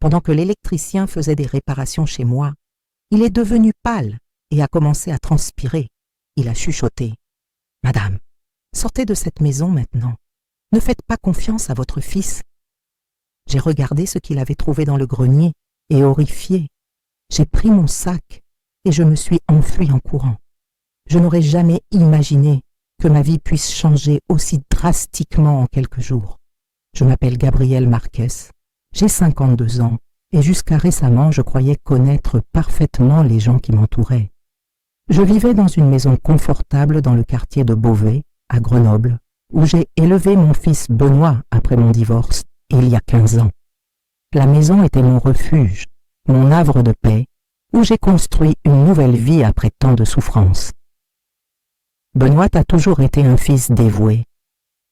Pendant que l'électricien faisait des réparations chez moi, il est devenu pâle et a commencé à transpirer. Il a chuchoté. « Madame, sortez de cette maison maintenant. Ne faites pas confiance à votre fils. » J'ai regardé ce qu'il avait trouvé dans le grenier et horrifié, j'ai pris mon sac et je me suis enfui en courant. Je n'aurais jamais imaginé que ma vie puisse changer aussi drastiquement en quelques jours. Je m'appelle Gabrielle Marquez, j'ai 52 ans et jusqu'à récemment je croyais connaître parfaitement les gens qui m'entouraient. Je vivais dans une maison confortable dans le quartier de Beauvais, à Grenoble, où j'ai élevé mon fils Benoît après mon divorce, il y a 15 ans. La maison était mon refuge, mon havre de paix, où j'ai construit une nouvelle vie après tant de souffrances. Benoît a toujours été un fils dévoué.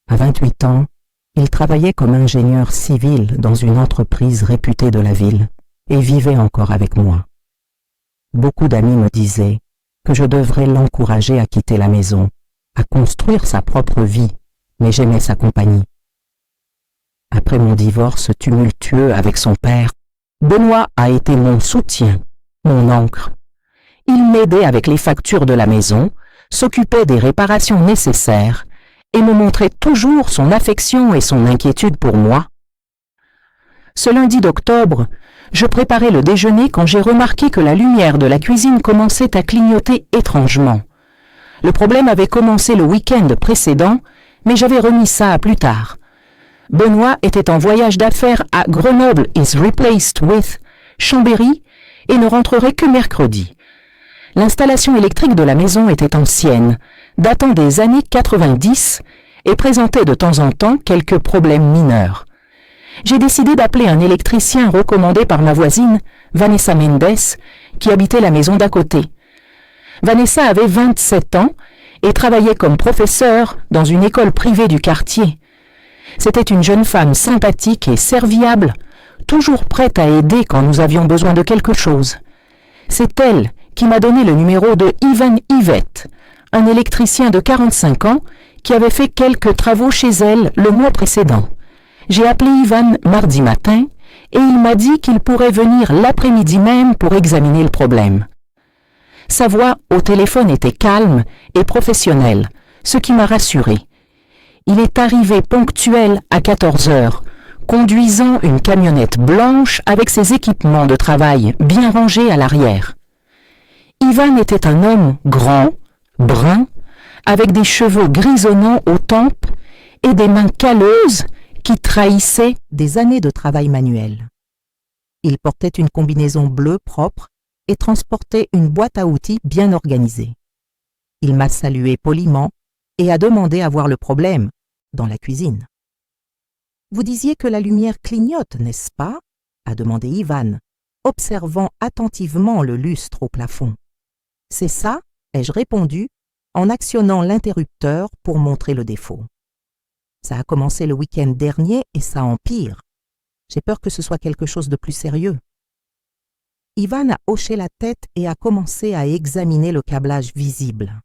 À 28 ans, il travaillait comme ingénieur civil dans une entreprise réputée de la ville et vivait encore avec moi. Beaucoup d'amis me disaient que je devrais l'encourager à quitter la maison, à construire sa propre vie, mais j'aimais sa compagnie. Après mon divorce tumultueux avec son père, Benoît a été mon soutien, mon ancre. Il m'aidait avec les factures de la maison, s'occupait des réparations nécessaires et me montrait toujours son affection et son inquiétude pour moi. Ce lundi d'octobre, je préparais le déjeuner quand j'ai remarqué que la lumière de la cuisine commençait à clignoter étrangement. Le problème avait commencé le week-end précédent, mais j'avais remis ça à plus tard. Benoît était en voyage d'affaires à Grenoble is replaced with Chambéry et ne rentrerait que mercredi. L'installation électrique de la maison était ancienne, datant des années 90 et présentait de temps en temps quelques problèmes mineurs. J'ai décidé d'appeler un électricien recommandé par ma voisine, Vanessa Mendes, qui habitait la maison d'à côté. Vanessa avait 27 ans et travaillait comme professeure dans une école privée du quartier. C'était une jeune femme sympathique et serviable, toujours prête à aider quand nous avions besoin de quelque chose. C'est elle qui m'a donné le numéro de Ivan Yvette, un électricien de 45 ans qui avait fait quelques travaux chez elle le mois précédent. J'ai appelé Ivan mardi matin et il m'a dit qu'il pourrait venir l'après-midi même pour examiner le problème. Sa voix au téléphone était calme et professionnelle, ce qui m'a rassurée. Il est arrivé ponctuel à 14 heures, conduisant une camionnette blanche avec ses équipements de travail bien rangés à l'arrière. Ivan était un homme grand, brun, avec des cheveux grisonnants aux tempes et des mains calleuses qui trahissaient des années de travail manuel. Il portait une combinaison bleue propre et transportait une boîte à outils bien organisée. Il m'a salué poliment et a demandé à voir le problème dans la cuisine. « Vous disiez que la lumière clignote, n'est-ce pas ?» a demandé Ivan, observant attentivement le lustre au plafond. « C'est ça ?» ai-je répondu en actionnant l'interrupteur pour montrer le défaut. Ça a commencé le week-end dernier et ça empire. J'ai peur que ce soit quelque chose de plus sérieux. Ivan a hoché la tête et a commencé à examiner le câblage visible.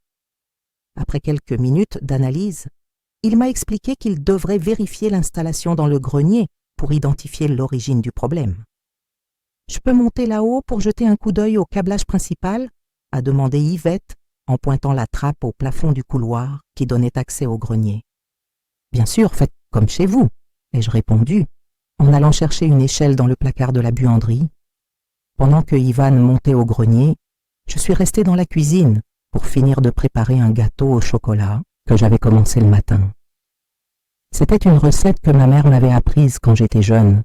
Après quelques minutes d'analyse, il m'a expliqué qu'il devrait vérifier l'installation dans le grenier pour identifier l'origine du problème. « Je peux monter là-haut pour jeter un coup d'œil au câblage principal ?» a demandé Yvette en pointant la trappe au plafond du couloir qui donnait accès au grenier. « Bien sûr, faites comme chez vous », ai-je répondu, en allant chercher une échelle dans le placard de la buanderie. Pendant que Ivan montait au grenier, je suis resté dans la cuisine pour finir de préparer un gâteau au chocolat que j'avais commencé le matin. C'était une recette que ma mère m'avait apprise quand j'étais jeune,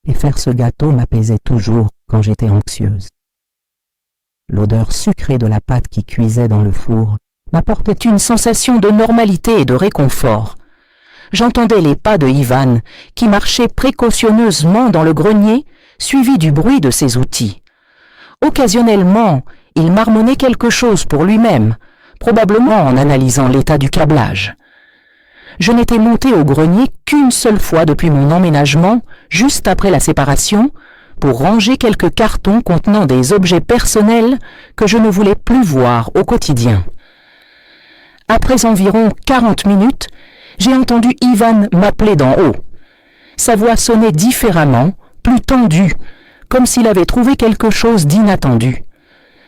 et faire ce gâteau m'apaisait toujours quand j'étais anxieuse. L'odeur sucrée de la pâte qui cuisait dans le four m'apportait une sensation de normalité et de réconfort. J'entendais les pas de Ivan qui marchait précautionneusement dans le grenier, suivi du bruit de ses outils. Occasionnellement, il marmonnait quelque chose pour lui-même, probablement en analysant l'état du câblage. Je n'étais monté au grenier qu'une seule fois depuis mon emménagement, juste après la séparation, pour ranger quelques cartons contenant des objets personnels que je ne voulais plus voir au quotidien. Après environ 40 minutes, j'ai entendu Ivan m'appeler d'en haut. Sa voix sonnait différemment, plus tendue, comme s'il avait trouvé quelque chose d'inattendu.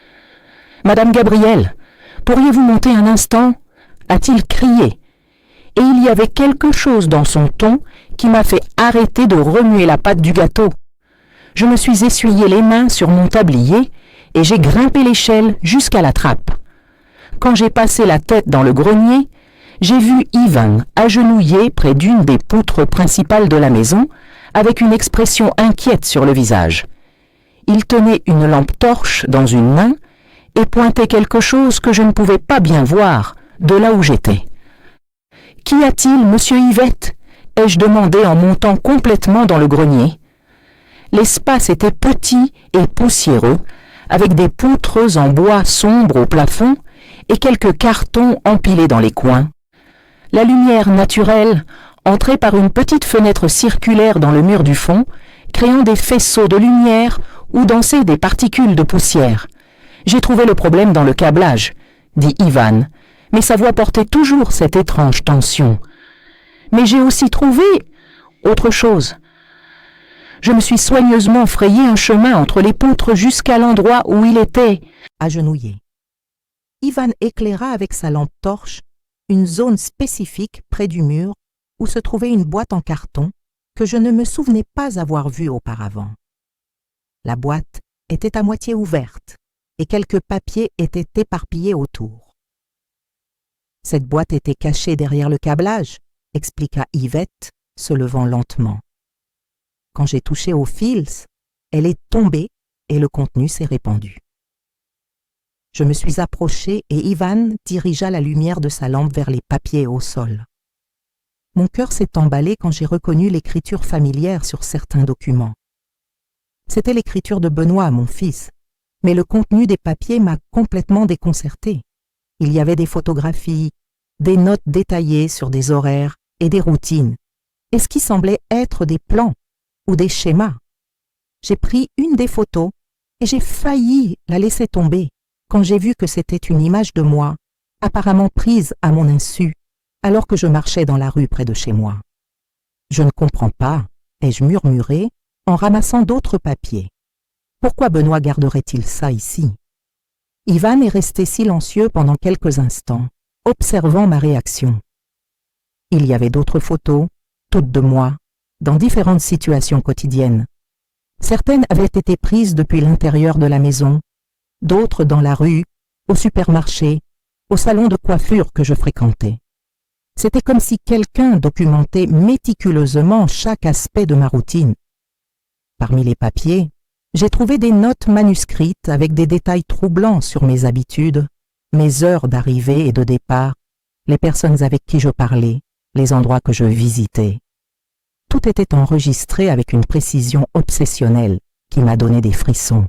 « Madame Gabrielle, pourriez-vous monter un instant » a-t-il crié. Et il y avait quelque chose dans son ton qui m'a fait arrêter de remuer la pâte du gâteau. Je me suis essuyé les mains sur mon tablier et j'ai grimpé l'échelle jusqu'à la trappe. Quand j'ai passé la tête dans le grenier, j'ai vu Ivan agenouillé près d'une des poutres principales de la maison, avec une expression inquiète sur le visage. Il tenait une lampe torche dans une main et pointait quelque chose que je ne pouvais pas bien voir de là où j'étais. « Qu'y a-t-il, monsieur Yvette ?» ai-je demandé en montant complètement dans le grenier. L'espace était petit et poussiéreux, avec des poutres en bois sombre au plafond et quelques cartons empilés dans les coins. La lumière naturelle entrait par une petite fenêtre circulaire dans le mur du fond, créant des faisceaux de lumière où dansaient des particules de poussière. J'ai trouvé le problème dans le câblage, dit Ivan, mais sa voix portait toujours cette étrange tension. Mais j'ai aussi trouvé autre chose. Je me suis soigneusement frayé un chemin entre les poutres jusqu'à l'endroit où il était agenouillé. Ivan éclaira avec sa lampe torche une zone spécifique près du mur où se trouvait une boîte en carton que je ne me souvenais pas avoir vue auparavant. La boîte était à moitié ouverte et quelques papiers étaient éparpillés autour. Cette boîte était cachée derrière le câblage, expliqua Yvette, se levant lentement. Quand j'ai touché au fils, elle est tombée et le contenu s'est répandu. Je me suis approché et Ivan dirigea la lumière de sa lampe vers les papiers au sol. Mon cœur s'est emballé quand j'ai reconnu l'écriture familière sur certains documents. C'était l'écriture de Benoît, mon fils, mais le contenu des papiers m'a complètement déconcerté. Il y avait des photographies, des notes détaillées sur des horaires et des routines, et ce qui semblait être des plans ou des schémas. J'ai pris une des photos et j'ai failli la laisser tomber quand j'ai vu que c'était une image de moi, apparemment prise à mon insu, alors que je marchais dans la rue près de chez moi. Je ne comprends pas, ai-je murmuré en ramassant d'autres papiers. Pourquoi Benoît garderait-il ça ici? Ivan est resté silencieux pendant quelques instants, observant ma réaction. Il y avait d'autres photos, toutes de moi, dans différentes situations quotidiennes. Certaines avaient été prises depuis l'intérieur de la maison, d'autres dans la rue, au supermarché, au salon de coiffure que je fréquentais. C'était comme si quelqu'un documentait méticuleusement chaque aspect de ma routine. Parmi les papiers, j'ai trouvé des notes manuscrites avec des détails troublants sur mes habitudes, mes heures d'arrivée et de départ, les personnes avec qui je parlais, les endroits que je visitais. Tout était enregistré avec une précision obsessionnelle qui m'a donné des frissons.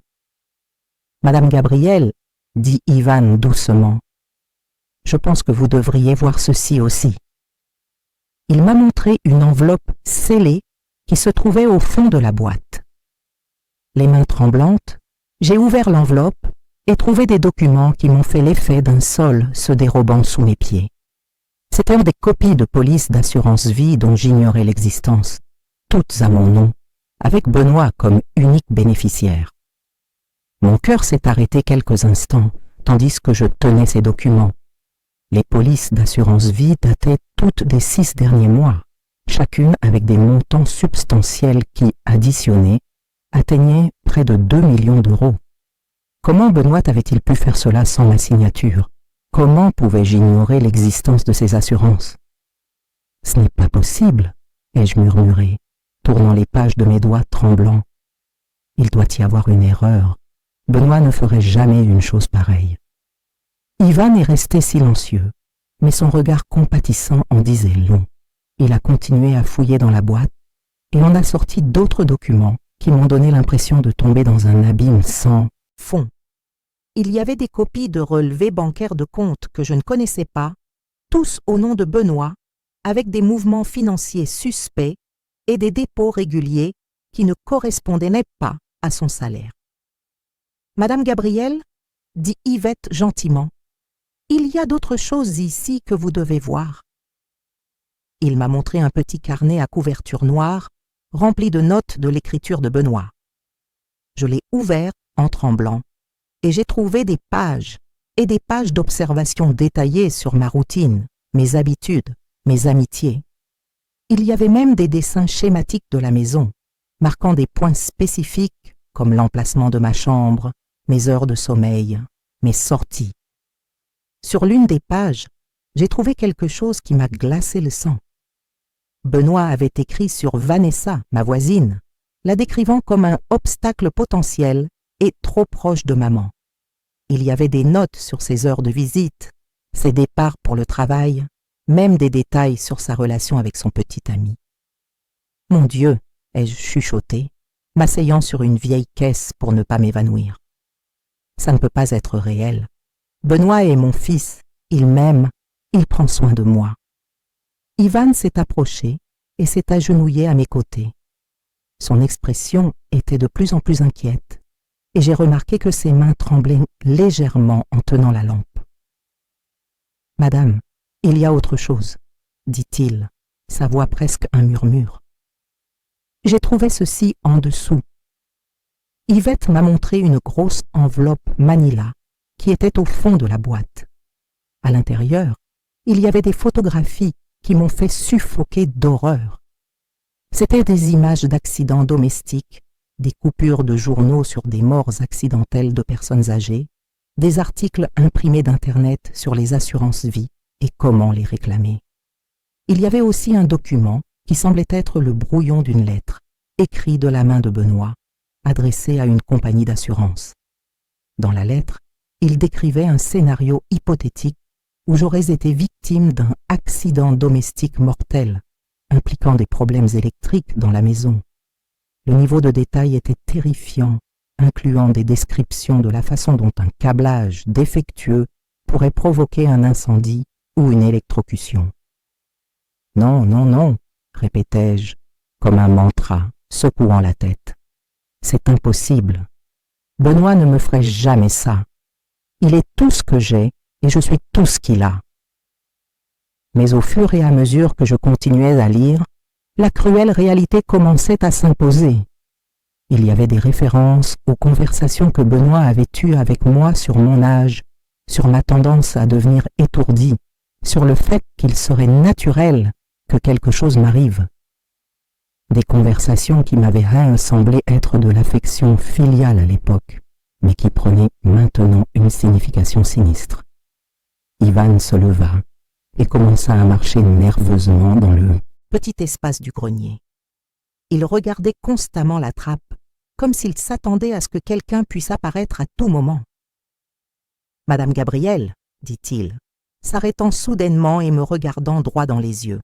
« Madame Gabrielle, » dit Ivan doucement, « je pense que vous devriez voir ceci aussi. » Il m'a montré une enveloppe scellée qui se trouvait au fond de la boîte. Les mains tremblantes, j'ai ouvert l'enveloppe et trouvé des documents qui m'ont fait l'effet d'un sol se dérobant sous mes pieds. C'étaient des copies de police d'assurance vie dont j'ignorais l'existence, toutes à mon nom, avec Benoît comme unique bénéficiaire. Mon cœur s'est arrêté quelques instants, tandis que je tenais ces documents. Les polices d'assurance vie dataient toutes des 6 derniers mois, chacune avec des montants substantiels qui, additionnés, atteignaient près de 2 millions d'euros. Comment Benoît avait-il pu faire cela sans ma signature? Comment pouvais-je ignorer l'existence de ces assurances? « Ce n'est pas possible, » ai-je murmuré, tournant les pages de mes doigts tremblants. Il doit y avoir une erreur. Benoît ne ferait jamais une chose pareille. Ivan est resté silencieux, mais son regard compatissant en disait long. Il a continué à fouiller dans la boîte et on a sorti d'autres documents qui m'ont donné l'impression de tomber dans un abîme sans fond. Il y avait des copies de relevés bancaires de comptes que je ne connaissais pas, tous au nom de Benoît, avec des mouvements financiers suspects et des dépôts réguliers qui ne correspondaient pas à son salaire. « Madame Gabrielle, » dit Yvette gentiment, « il y a d'autres choses ici que vous devez voir. » Il m'a montré un petit carnet à couverture noire, rempli de notes de l'écriture de Benoît. Je l'ai ouvert en tremblant et j'ai trouvé des pages et des pages d'observations détaillées sur ma routine, mes habitudes, mes amitiés. Il y avait même des dessins schématiques de la maison, marquant des points spécifiques comme l'emplacement de ma chambre, mes heures de sommeil, mes sorties. Sur l'une des pages, j'ai trouvé quelque chose qui m'a glacé le sang. Benoît avait écrit sur Vanessa, ma voisine, la décrivant comme un obstacle potentiel et trop proche de maman. Il y avait des notes sur ses heures de visite, ses départs pour le travail, même des détails sur sa relation avec son petit ami. Mon Dieu, ai-je chuchoté, m'asseyant sur une vieille caisse pour ne pas m'évanouir. Ça ne peut pas être réel. Benoît est mon fils, il m'aime, il prend soin de moi. Ivan s'est approché et s'est agenouillé à mes côtés. Son expression était de plus en plus inquiète et j'ai remarqué que ses mains tremblaient légèrement en tenant la lampe. « Madame, il y a autre chose, » dit-il, sa voix presque un murmure. J'ai trouvé ceci en dessous. Yvette m'a montré une grosse enveloppe Manila qui était au fond de la boîte. À l'intérieur, il y avait des photographies qui m'ont fait suffoquer d'horreur. C'étaient des images d'accidents domestiques, des coupures de journaux sur des morts accidentelles de personnes âgées, des articles imprimés d'Internet sur les assurances-vie et comment les réclamer. Il y avait aussi un document qui semblait être le brouillon d'une lettre, écrit de la main de Benoît, adressée à une compagnie d'assurance. Dans la lettre, il décrivait un scénario hypothétique où j'aurais été victime d'un accident domestique mortel, impliquant des problèmes électriques dans la maison. Le niveau de détail était terrifiant, incluant des descriptions de la façon dont un câblage défectueux pourrait provoquer un incendie ou une électrocution. « Non, non, non », répétai-je, comme un mantra, secouant la tête. « C'est impossible. Benoît ne me ferait jamais ça. Il est tout ce que j'ai et je suis tout ce qu'il a. » Mais au fur et à mesure que je continuais à lire, la cruelle réalité commençait à s'imposer. Il y avait des références aux conversations que Benoît avait eues avec moi sur mon âge, sur ma tendance à devenir étourdi, sur le fait qu'il serait naturel que quelque chose m'arrive. Des conversations qui m'avaient semblé être de l'affection filiale à l'époque, mais qui prenaient maintenant une signification sinistre. Ivan se leva et commença à marcher nerveusement dans le petit espace du grenier. Il regardait constamment la trappe, comme s'il s'attendait à ce que quelqu'un puisse apparaître à tout moment. « Madame Gabrielle, » dit-il, s'arrêtant soudainement et me regardant droit dans les yeux.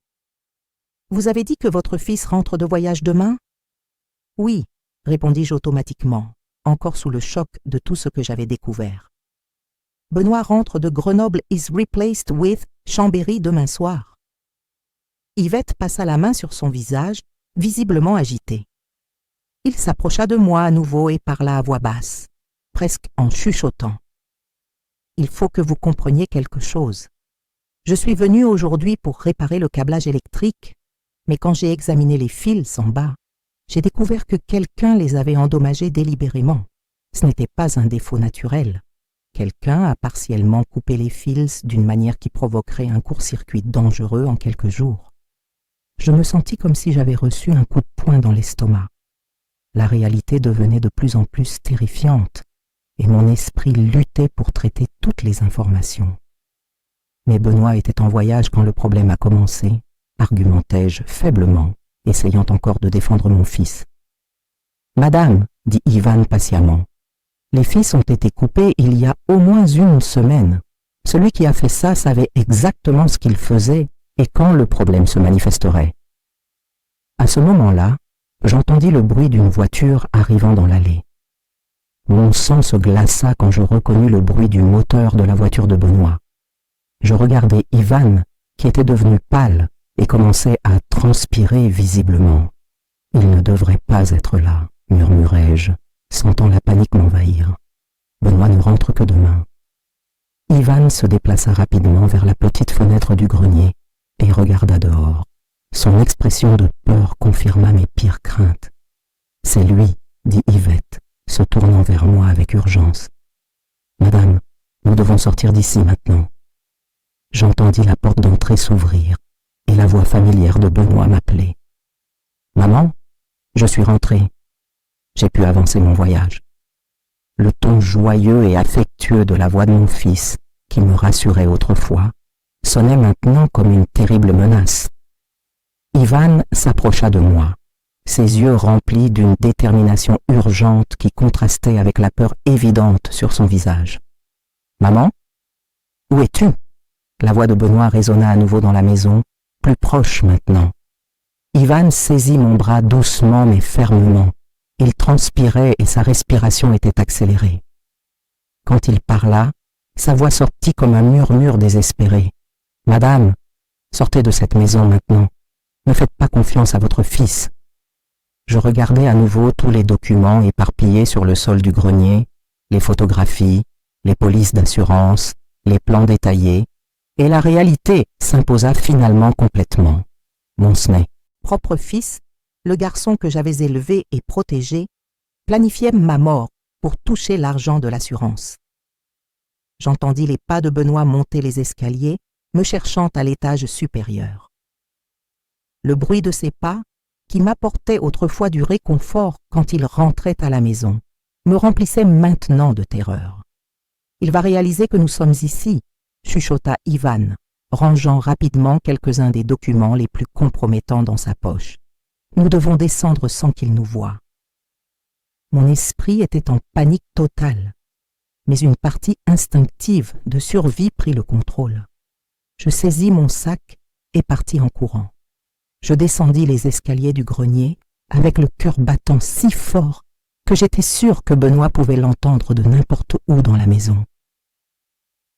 « Vous avez dit que votre fils rentre de voyage demain ?»« Oui, » répondis-je automatiquement, encore sous le choc de tout ce que j'avais découvert. « Benoît rentre de Grenoble is replaced with Chambéry demain soir. » Yvette passa la main sur son visage, visiblement agité. Il s'approcha de moi à nouveau et parla à voix basse, presque en chuchotant. « Il faut que vous compreniez quelque chose. Je suis venu aujourd'hui pour réparer le câblage électrique, mais quand j'ai examiné les fils en bas, j'ai découvert que quelqu'un les avait endommagés délibérément. Ce n'était pas un défaut naturel. Quelqu'un a partiellement coupé les fils d'une manière qui provoquerait un court-circuit dangereux en quelques jours. Je me sentis comme si j'avais reçu un coup de poing dans l'estomac. La réalité devenait de plus en plus terrifiante et mon esprit luttait pour traiter toutes les informations. Mais Benoît était en voyage quand le problème a commencé, argumentai-je faiblement, essayant encore de défendre mon fils. « Madame, » dit Ivan patiemment, « les fils ont été coupés il y a au moins une semaine. Celui qui a fait ça savait exactement ce qu'il faisait et quand le problème se manifesterait. » À ce moment-là, j'entendis le bruit d'une voiture arrivant dans l'allée. Mon sang se glaça quand je reconnus le bruit du moteur de la voiture de Benoît. Je regardai Ivan, qui était devenu pâle et commençait à transpirer visiblement. « Il ne devrait pas être là, » murmurai-je, sentant la panique m'envahir. « Benoît ne rentre que demain. » Ivan se déplaça rapidement vers la petite fenêtre du grenier et regarda dehors. Son expression de peur confirma mes pires craintes. « C'est lui, » dit Yvette, se tournant vers moi avec urgence. « Madame, nous devons sortir d'ici maintenant. » J'entendis la porte d'entrée s'ouvrir et la voix familière de Benoît m'appeler. « Maman, je suis rentré. » J'ai pu avancer mon voyage. Le ton joyeux et affectueux de la voix de mon fils, qui me rassurait autrefois, sonnait maintenant comme une terrible menace. Ivan s'approcha de moi, ses yeux remplis d'une détermination urgente qui contrastait avec la peur évidente sur son visage. « Maman, où es-tu » La voix de Benoît résonna à nouveau dans la maison, plus proche maintenant. Ivan saisit mon bras doucement mais fermement. Il transpirait et sa respiration était accélérée. Quand il parla, sa voix sortit comme un murmure désespéré. « Madame, sortez de cette maison maintenant. Ne faites pas confiance à votre fils. » Je regardais à nouveau tous les documents éparpillés sur le sol du grenier, les photographies, les polices d'assurance, les plans détaillés, et la réalité s'imposa finalement complètement. Mon propre fils, le garçon que j'avais élevé et protégé, planifiait ma mort pour toucher l'argent de l'assurance. J'entendis les pas de Benoît monter les escaliers, me cherchant à l'étage supérieur. Le bruit de ses pas, qui m'apportait autrefois du réconfort quand il rentrait à la maison, me remplissait maintenant de terreur. « Il va réaliser que nous sommes ici », chuchota Ivan, rangeant rapidement quelques-uns des documents les plus compromettants dans sa poche. « Nous devons descendre sans qu'il nous voie. » Mon esprit était en panique totale, mais une partie instinctive de survie prit le contrôle. Je saisis mon sac et partis en courant. Je descendis les escaliers du grenier avec le cœur battant si fort que j'étais sûr que Benoît pouvait l'entendre de n'importe où dans la maison.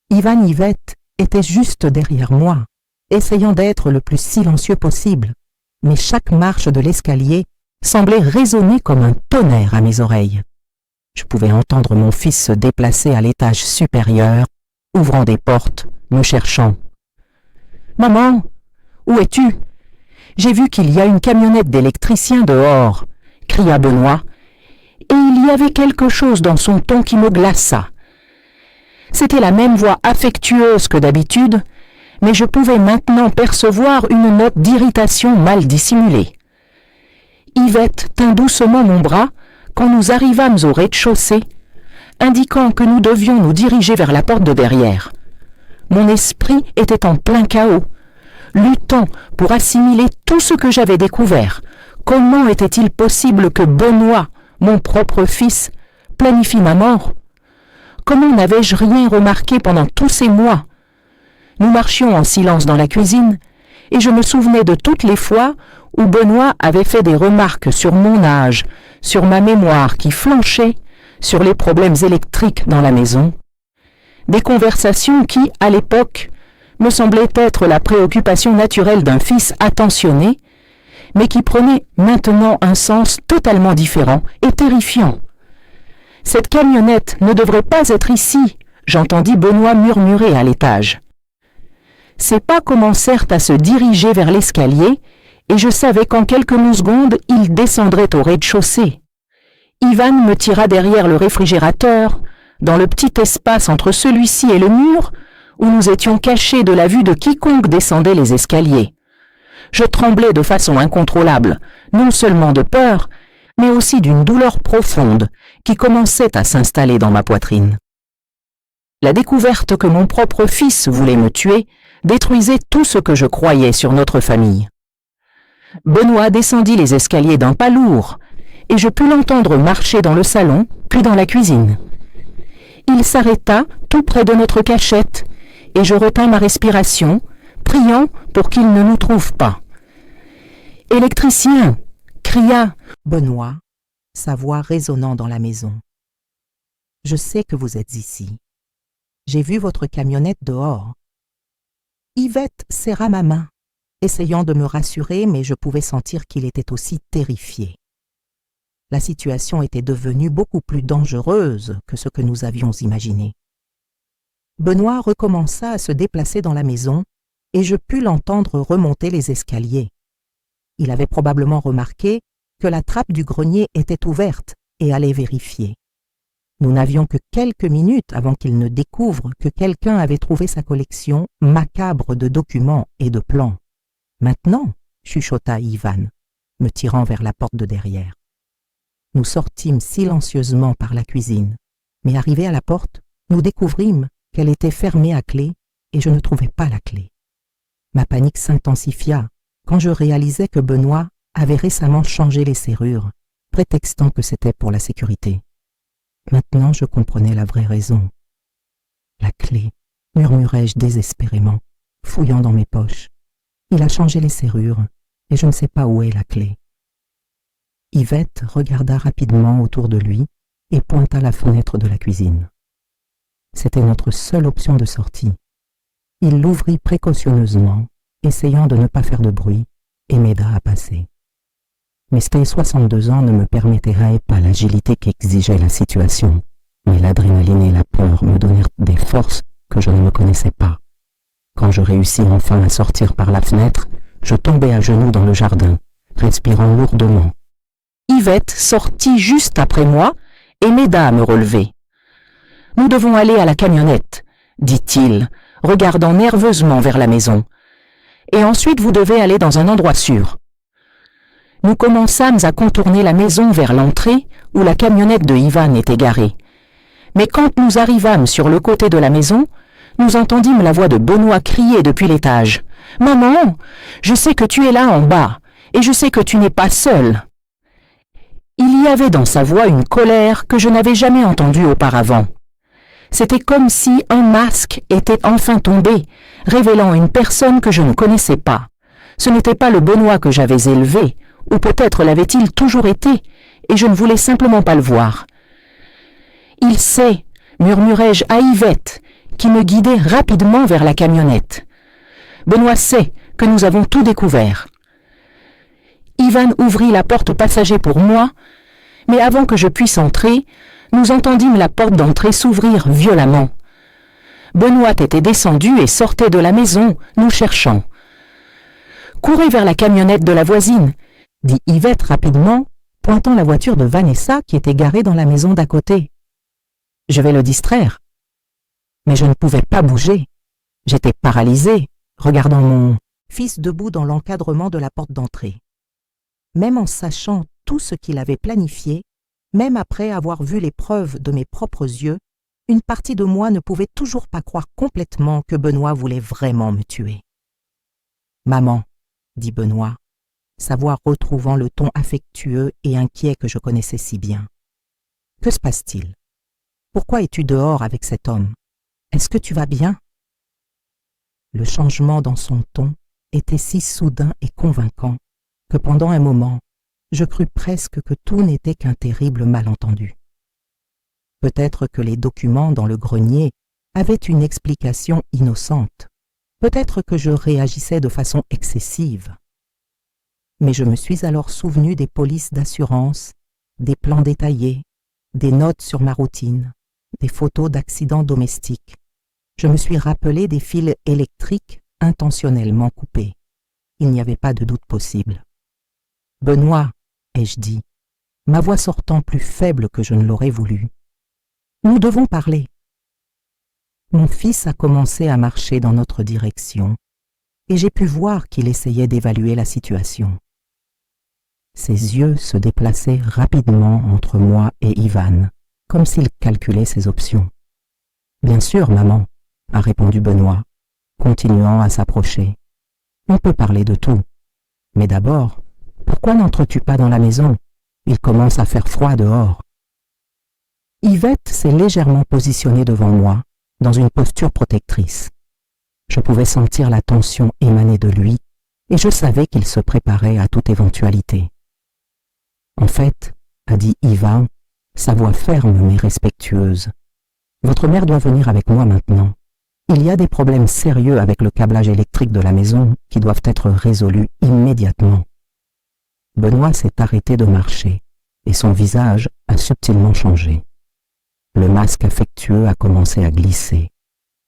Ivan Yvette était juste derrière moi, essayant d'être le plus silencieux possible, mais chaque marche de l'escalier semblait résonner comme un tonnerre à mes oreilles. Je pouvais entendre mon fils se déplacer à l'étage supérieur, ouvrant des portes, me cherchant. « Maman, où es-tu ? J'ai vu qu'il y a une camionnette d'électricien dehors, » cria Benoît, et il y avait quelque chose dans son ton qui me glaça. C'était la même voix affectueuse que d'habitude, mais je pouvais maintenant percevoir une note d'irritation mal dissimulée. Yvette tint doucement mon bras quand nous arrivâmes au rez-de-chaussée, indiquant que nous devions nous diriger vers la porte de derrière. Mon esprit était en plein chaos, luttant pour assimiler tout ce que j'avais découvert. Comment était-il possible que Benoît, mon propre fils, planifie ma mort ? Comment n'avais-je rien remarqué pendant tous ces mois ? Nous marchions en silence dans la cuisine, et je me souvenais de toutes les fois où Benoît avait fait des remarques sur mon âge, sur ma mémoire qui flanchait, sur les problèmes électriques dans la maison. Des conversations qui, à l'époque, me semblaient être la préoccupation naturelle d'un fils attentionné, mais qui prenaient maintenant un sens totalement différent et terrifiant. « Cette camionnette ne devrait pas être ici », j'entendis Benoît murmurer à l'étage. Ses pas commencèrent à se diriger vers l'escalier, et je savais qu'en quelques secondes, il descendrait au rez-de-chaussée. Ivan me tira derrière le réfrigérateur, dans le petit espace entre celui-ci et le mur, où nous étions cachés de la vue de quiconque descendait les escaliers. Je tremblais de façon incontrôlable, non seulement de peur, mais aussi d'une douleur profonde qui commençait à s'installer dans ma poitrine. La découverte que mon propre fils voulait me tuer détruisait tout ce que je croyais sur notre famille. Benoît descendit les escaliers d'un pas lourd, et je pus l'entendre marcher dans le salon, puis dans la cuisine. Il s'arrêta tout près de notre cachette, et je retins ma respiration, priant pour qu'il ne nous trouve pas. « Électricien !» cria Benoît, sa voix résonnant dans la maison. « Je sais que vous êtes ici. J'ai vu votre camionnette dehors. » Yvette serra ma main, essayant de me rassurer, mais je pouvais sentir qu'il était aussi terrifié. La situation était devenue beaucoup plus dangereuse que ce que nous avions imaginé. Benoît recommença à se déplacer dans la maison et je pus l'entendre remonter les escaliers. Il avait probablement remarqué que la trappe du grenier était ouverte et allait vérifier. Nous n'avions que quelques minutes avant qu'il ne découvre que quelqu'un avait trouvé sa collection macabre de documents et de plans. Maintenant, chuchota Ivan, me tirant vers la porte de derrière. Nous sortîmes silencieusement par la cuisine, mais arrivés à la porte, nous découvrîmes qu'elle était fermée à clé et je ne trouvais pas la clé. Ma panique s'intensifia quand je réalisai que Benoît avait récemment changé les serrures, prétextant que c'était pour la sécurité. Maintenant, je comprenais la vraie raison. La clé, murmurai-je désespérément, fouillant dans mes poches. Il a changé les serrures et je ne sais pas où est la clé. Yvette regarda rapidement autour de lui et pointa la fenêtre de la cuisine. C'était notre seule option de sortie. Il l'ouvrit précautionneusement, essayant de ne pas faire de bruit, et m'aida à passer. Mes 62 ans ne me permettraient pas l'agilité qu'exigeait la situation, mais l'adrénaline et la peur me donnèrent des forces que je ne me connaissais pas. Quand je réussis enfin à sortir par la fenêtre, je tombai à genoux dans le jardin, respirant lourdement. Yvette sortit juste après moi et m'aida à me relever. « Nous devons aller à la camionnette, » dit-il, regardant nerveusement vers la maison. « Et ensuite vous devez aller dans un endroit sûr. » Nous commençâmes à contourner la maison vers l'entrée où la camionnette de Ivan était garée. Mais quand nous arrivâmes sur le côté de la maison, nous entendîmes la voix de Benoît crier depuis l'étage. « Maman, je sais que tu es là en bas, et je sais que tu n'es pas seule. » Il y avait dans sa voix une colère que je n'avais jamais entendue auparavant. C'était comme si un masque était enfin tombé, révélant une personne que je ne connaissais pas. Ce n'était pas le Benoît que j'avais élevé, ou peut-être l'avait-il toujours été, et je ne voulais simplement pas le voir. « Il sait », murmurai-je à Yvette, qui me guidait rapidement vers la camionnette. « Benoît sait que nous avons tout découvert. » Ivan ouvrit la porte passager pour moi, mais avant que je puisse entrer, nous entendîmes la porte d'entrée s'ouvrir violemment. Benoît était descendu et sortait de la maison, nous cherchant. « Courez vers la camionnette de la voisine », dit Yvette rapidement, pointant la voiture de Vanessa qui était garée dans la maison d'à côté. « Je vais le distraire. » Mais je ne pouvais pas bouger. J'étais paralysée, regardant mon fils debout dans l'encadrement de la porte d'entrée. Même en sachant tout ce qu'il avait planifié, même après avoir vu les preuves de mes propres yeux, une partie de moi ne pouvait toujours pas croire complètement que Benoît voulait vraiment me tuer. « Maman, » dit Benoît, sa voix retrouvant le ton affectueux et inquiet que je connaissais si bien. « Que se passe-t-il? Pourquoi es-tu dehors avec cet homme? Est-ce que tu vas bien ?» Le changement dans son ton était si soudain et convaincant que pendant un moment, je crus presque que tout n'était qu'un terrible malentendu. Peut-être que les documents dans le grenier avaient une explication innocente. Peut-être que je réagissais de façon excessive. Mais je me suis alors souvenu des polices d'assurance, des plans détaillés, des notes sur ma routine, des photos d'accidents domestiques. Je me suis rappelé des fils électriques intentionnellement coupés. Il n'y avait pas de doute possible. « Benoît », ai-je dit, ma voix sortant plus faible que je ne l'aurais voulu. « Nous devons parler. » Mon fils a commencé à marcher dans notre direction et j'ai pu voir qu'il essayait d'évaluer la situation. Ses yeux se déplaçaient rapidement entre moi et Ivan, comme s'il calculait ses options. « Bien sûr, maman », a répondu Benoît, continuant à s'approcher. « On peut parler de tout. Mais d'abord, pourquoi n'entres-tu pas dans la maison? Il commence à faire froid dehors. » Yvette s'est légèrement positionnée devant moi, dans une posture protectrice. Je pouvais sentir la tension émaner de lui, et je savais qu'il se préparait à toute éventualité. « En fait, » a dit Ivan, sa voix ferme mais respectueuse, « votre mère doit venir avec moi maintenant. Il y a des problèmes sérieux avec le câblage électrique de la maison qui doivent être résolus immédiatement. » Benoît s'est arrêté de marcher et son visage a subtilement changé. Le masque affectueux a commencé à glisser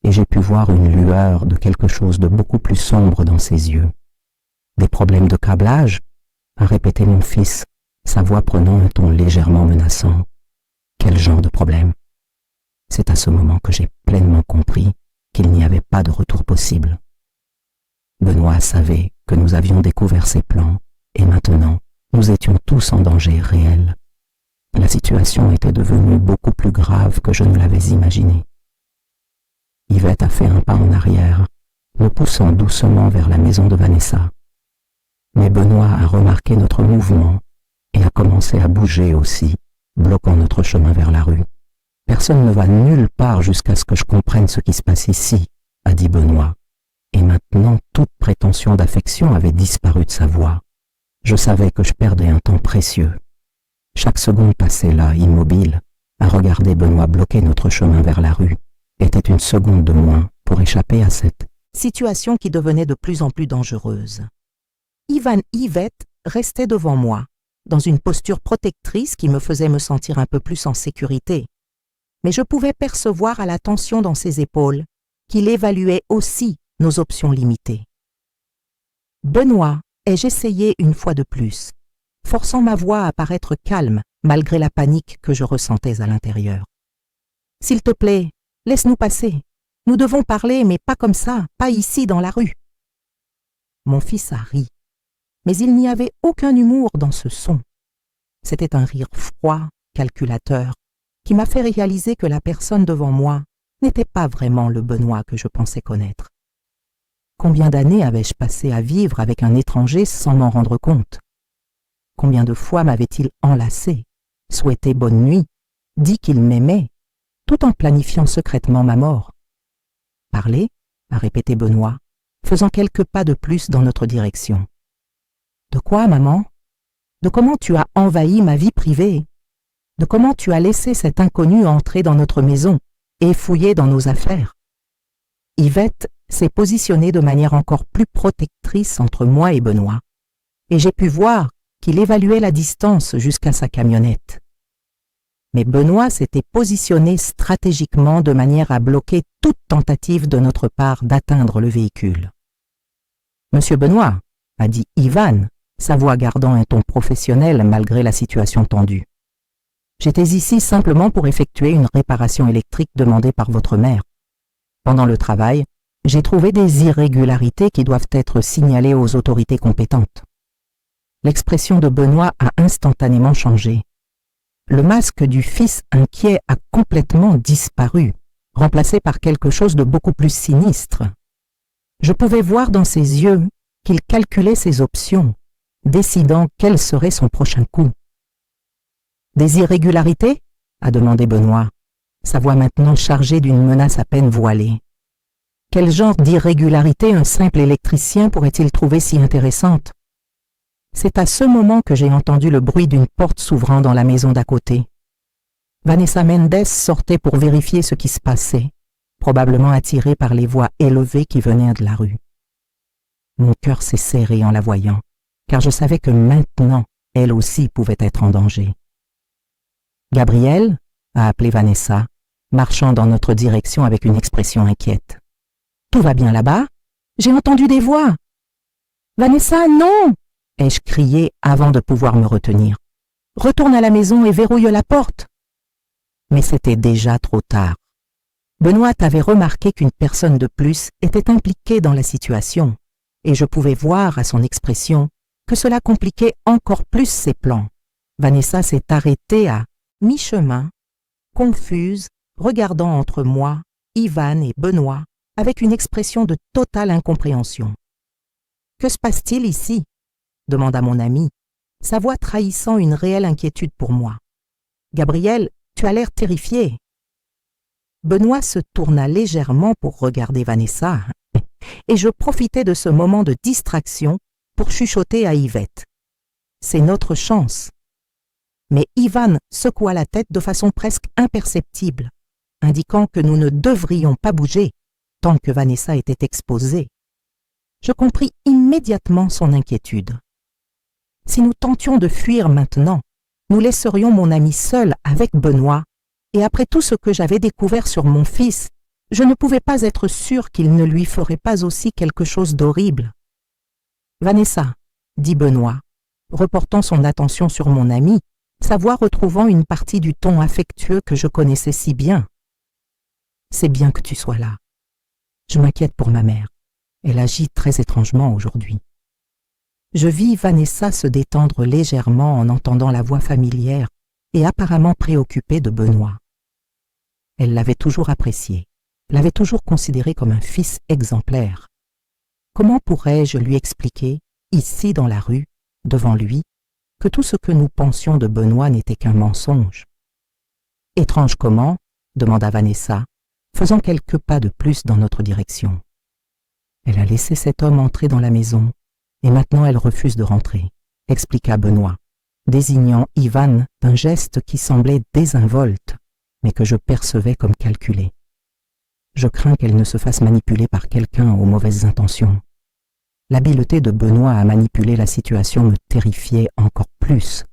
et j'ai pu voir une lueur de quelque chose de beaucoup plus sombre dans ses yeux. « Des problèmes de câblage ?» a répété mon fils, sa voix prenant un ton légèrement menaçant. « Quel genre de problème ?» C'est à ce moment que j'ai pleinement compris qu'il n'y avait pas de retour possible. Benoît savait que nous avions découvert ses plans et maintenant, nous étions tous en danger réel. La situation était devenue beaucoup plus grave que je ne l'avais imaginé. Yvette a fait un pas en arrière, me poussant doucement vers la maison de Vanessa. Mais Benoît a remarqué notre mouvement et a commencé à bouger aussi, bloquant notre chemin vers la rue. « Personne ne va nulle part jusqu'à ce que je comprenne ce qui se passe ici », a dit Benoît. Et maintenant, toute prétention d'affection avait disparu de sa voix. Je savais que je perdais un temps précieux. Chaque seconde passée là, immobile, à regarder Benoît bloquer notre chemin vers la rue, était une seconde de moins pour échapper à cette situation qui devenait de plus en plus dangereuse. Ivan et Yvette restaient devant moi, dans une posture protectrice qui me faisait me sentir un peu plus en sécurité. Mais je pouvais percevoir à la tension dans ses épaules qu'il évaluait aussi nos options limitées. Benoît, ai-je essayé une fois de plus, forçant ma voix à paraître calme malgré la panique que je ressentais à l'intérieur. « S'il te plaît, laisse-nous passer. Nous devons parler, mais pas comme ça, pas ici dans la rue. » Mon fils a ri, mais il n'y avait aucun humour dans ce son. C'était un rire froid, calculateur, qui m'a fait réaliser que la personne devant moi n'était pas vraiment le Benoît que je pensais connaître. Combien d'années avais-je passé à vivre avec un étranger sans m'en rendre compte? Combien de fois m'avait-il enlacé, souhaité bonne nuit, dit qu'il m'aimait, tout en planifiant secrètement ma mort? « Parler ?» a répété Benoît, faisant quelques pas de plus dans notre direction. « De quoi, maman? De comment tu as envahi ma vie privée? De comment tu as laissé cet inconnu entrer dans notre maison et fouiller dans nos affaires? » Yvette s'est positionnée de manière encore plus protectrice entre moi et Benoît, et j'ai pu voir qu'il évaluait la distance jusqu'à sa camionnette. Mais Benoît s'était positionné stratégiquement de manière à bloquer toute tentative de notre part d'atteindre le véhicule. « Monsieur Benoît », a dit Ivan, sa voix gardant un ton professionnel malgré la situation tendue. « J'étais ici simplement pour effectuer une réparation électrique demandée par votre mère. Pendant le travail, j'ai trouvé des irrégularités qui doivent être signalées aux autorités compétentes. » L'expression de Benoît a instantanément changé. Le masque du fils inquiet a complètement disparu, remplacé par quelque chose de beaucoup plus sinistre. Je pouvais voir dans ses yeux qu'il calculait ses options, décidant quel serait son prochain coup. « Des irrégularités ?» a demandé Benoît, sa voix maintenant chargée d'une menace à peine voilée. Quel genre d'irrégularité un simple électricien pourrait-il trouver si intéressante? C'est à ce moment que j'ai entendu le bruit d'une porte s'ouvrant dans la maison d'à côté. Vanessa Mendes sortait pour vérifier ce qui se passait, probablement attirée par les voix élevées qui venaient de la rue. Mon cœur s'est serré en la voyant, car je savais que maintenant, elle aussi pouvait être en danger. « Gabriel ?» a appelé Vanessa, marchant dans notre direction avec une expression inquiète. « Tout va bien là-bas? J'ai entendu des voix. »« Vanessa, non !» ai-je crié avant de pouvoir me retenir. « Retourne à la maison et verrouille la porte. » Mais c'était déjà trop tard. Benoît avait remarqué qu'une personne de plus était impliquée dans la situation, et je pouvais voir à son expression que cela compliquait encore plus ses plans. Vanessa s'est arrêtée à mi-chemin, confuse, regardant entre moi, Ivan et Benoît, avec une expression de totale incompréhension. « Que se passe-t-il ici ?» demanda mon ami, sa voix trahissant une réelle inquiétude pour moi. « Gabriel, tu as l'air terrifié. » Benoît se tourna légèrement pour regarder Vanessa, et je profitais de ce moment de distraction pour chuchoter à Yvette. « C'est notre chance. » Mais Ivan secoua la tête de façon presque imperceptible, indiquant que nous ne devrions pas bouger tant que Vanessa était exposée. Je compris immédiatement son inquiétude. Si nous tentions de fuir maintenant, nous laisserions mon ami seul avec Benoît, et après tout ce que j'avais découvert sur mon fils, je ne pouvais pas être sûre qu'il ne lui ferait pas aussi quelque chose d'horrible. « Vanessa » dit Benoît, reportant son attention sur mon ami, sa voix retrouvant une partie du ton affectueux que je connaissais si bien. c'est bien que tu sois là. Je m'inquiète pour ma mère. Elle agit très étrangement aujourd'hui. » Je vis Vanessa se détendre légèrement en entendant la voix familière et apparemment préoccupée de Benoît. Elle l'avait toujours apprécié, l'avait toujours considéré comme un fils exemplaire. Comment pourrais-je lui expliquer, ici dans la rue, devant lui, que tout ce que nous pensions de Benoît n'était qu'un mensonge? « Étrange comment ?» demanda Vanessa, faisant quelques pas de plus dans notre direction. Elle a laissé cet homme entrer dans la maison, et maintenant elle refuse de rentrer, expliqua Benoît, désignant Ivan d'un geste qui semblait désinvolte, mais que je percevais comme calculé. Je crains qu'elle ne se fasse manipuler par quelqu'un aux mauvaises intentions. L'habileté de Benoît à manipuler la situation me terrifiait encore plus.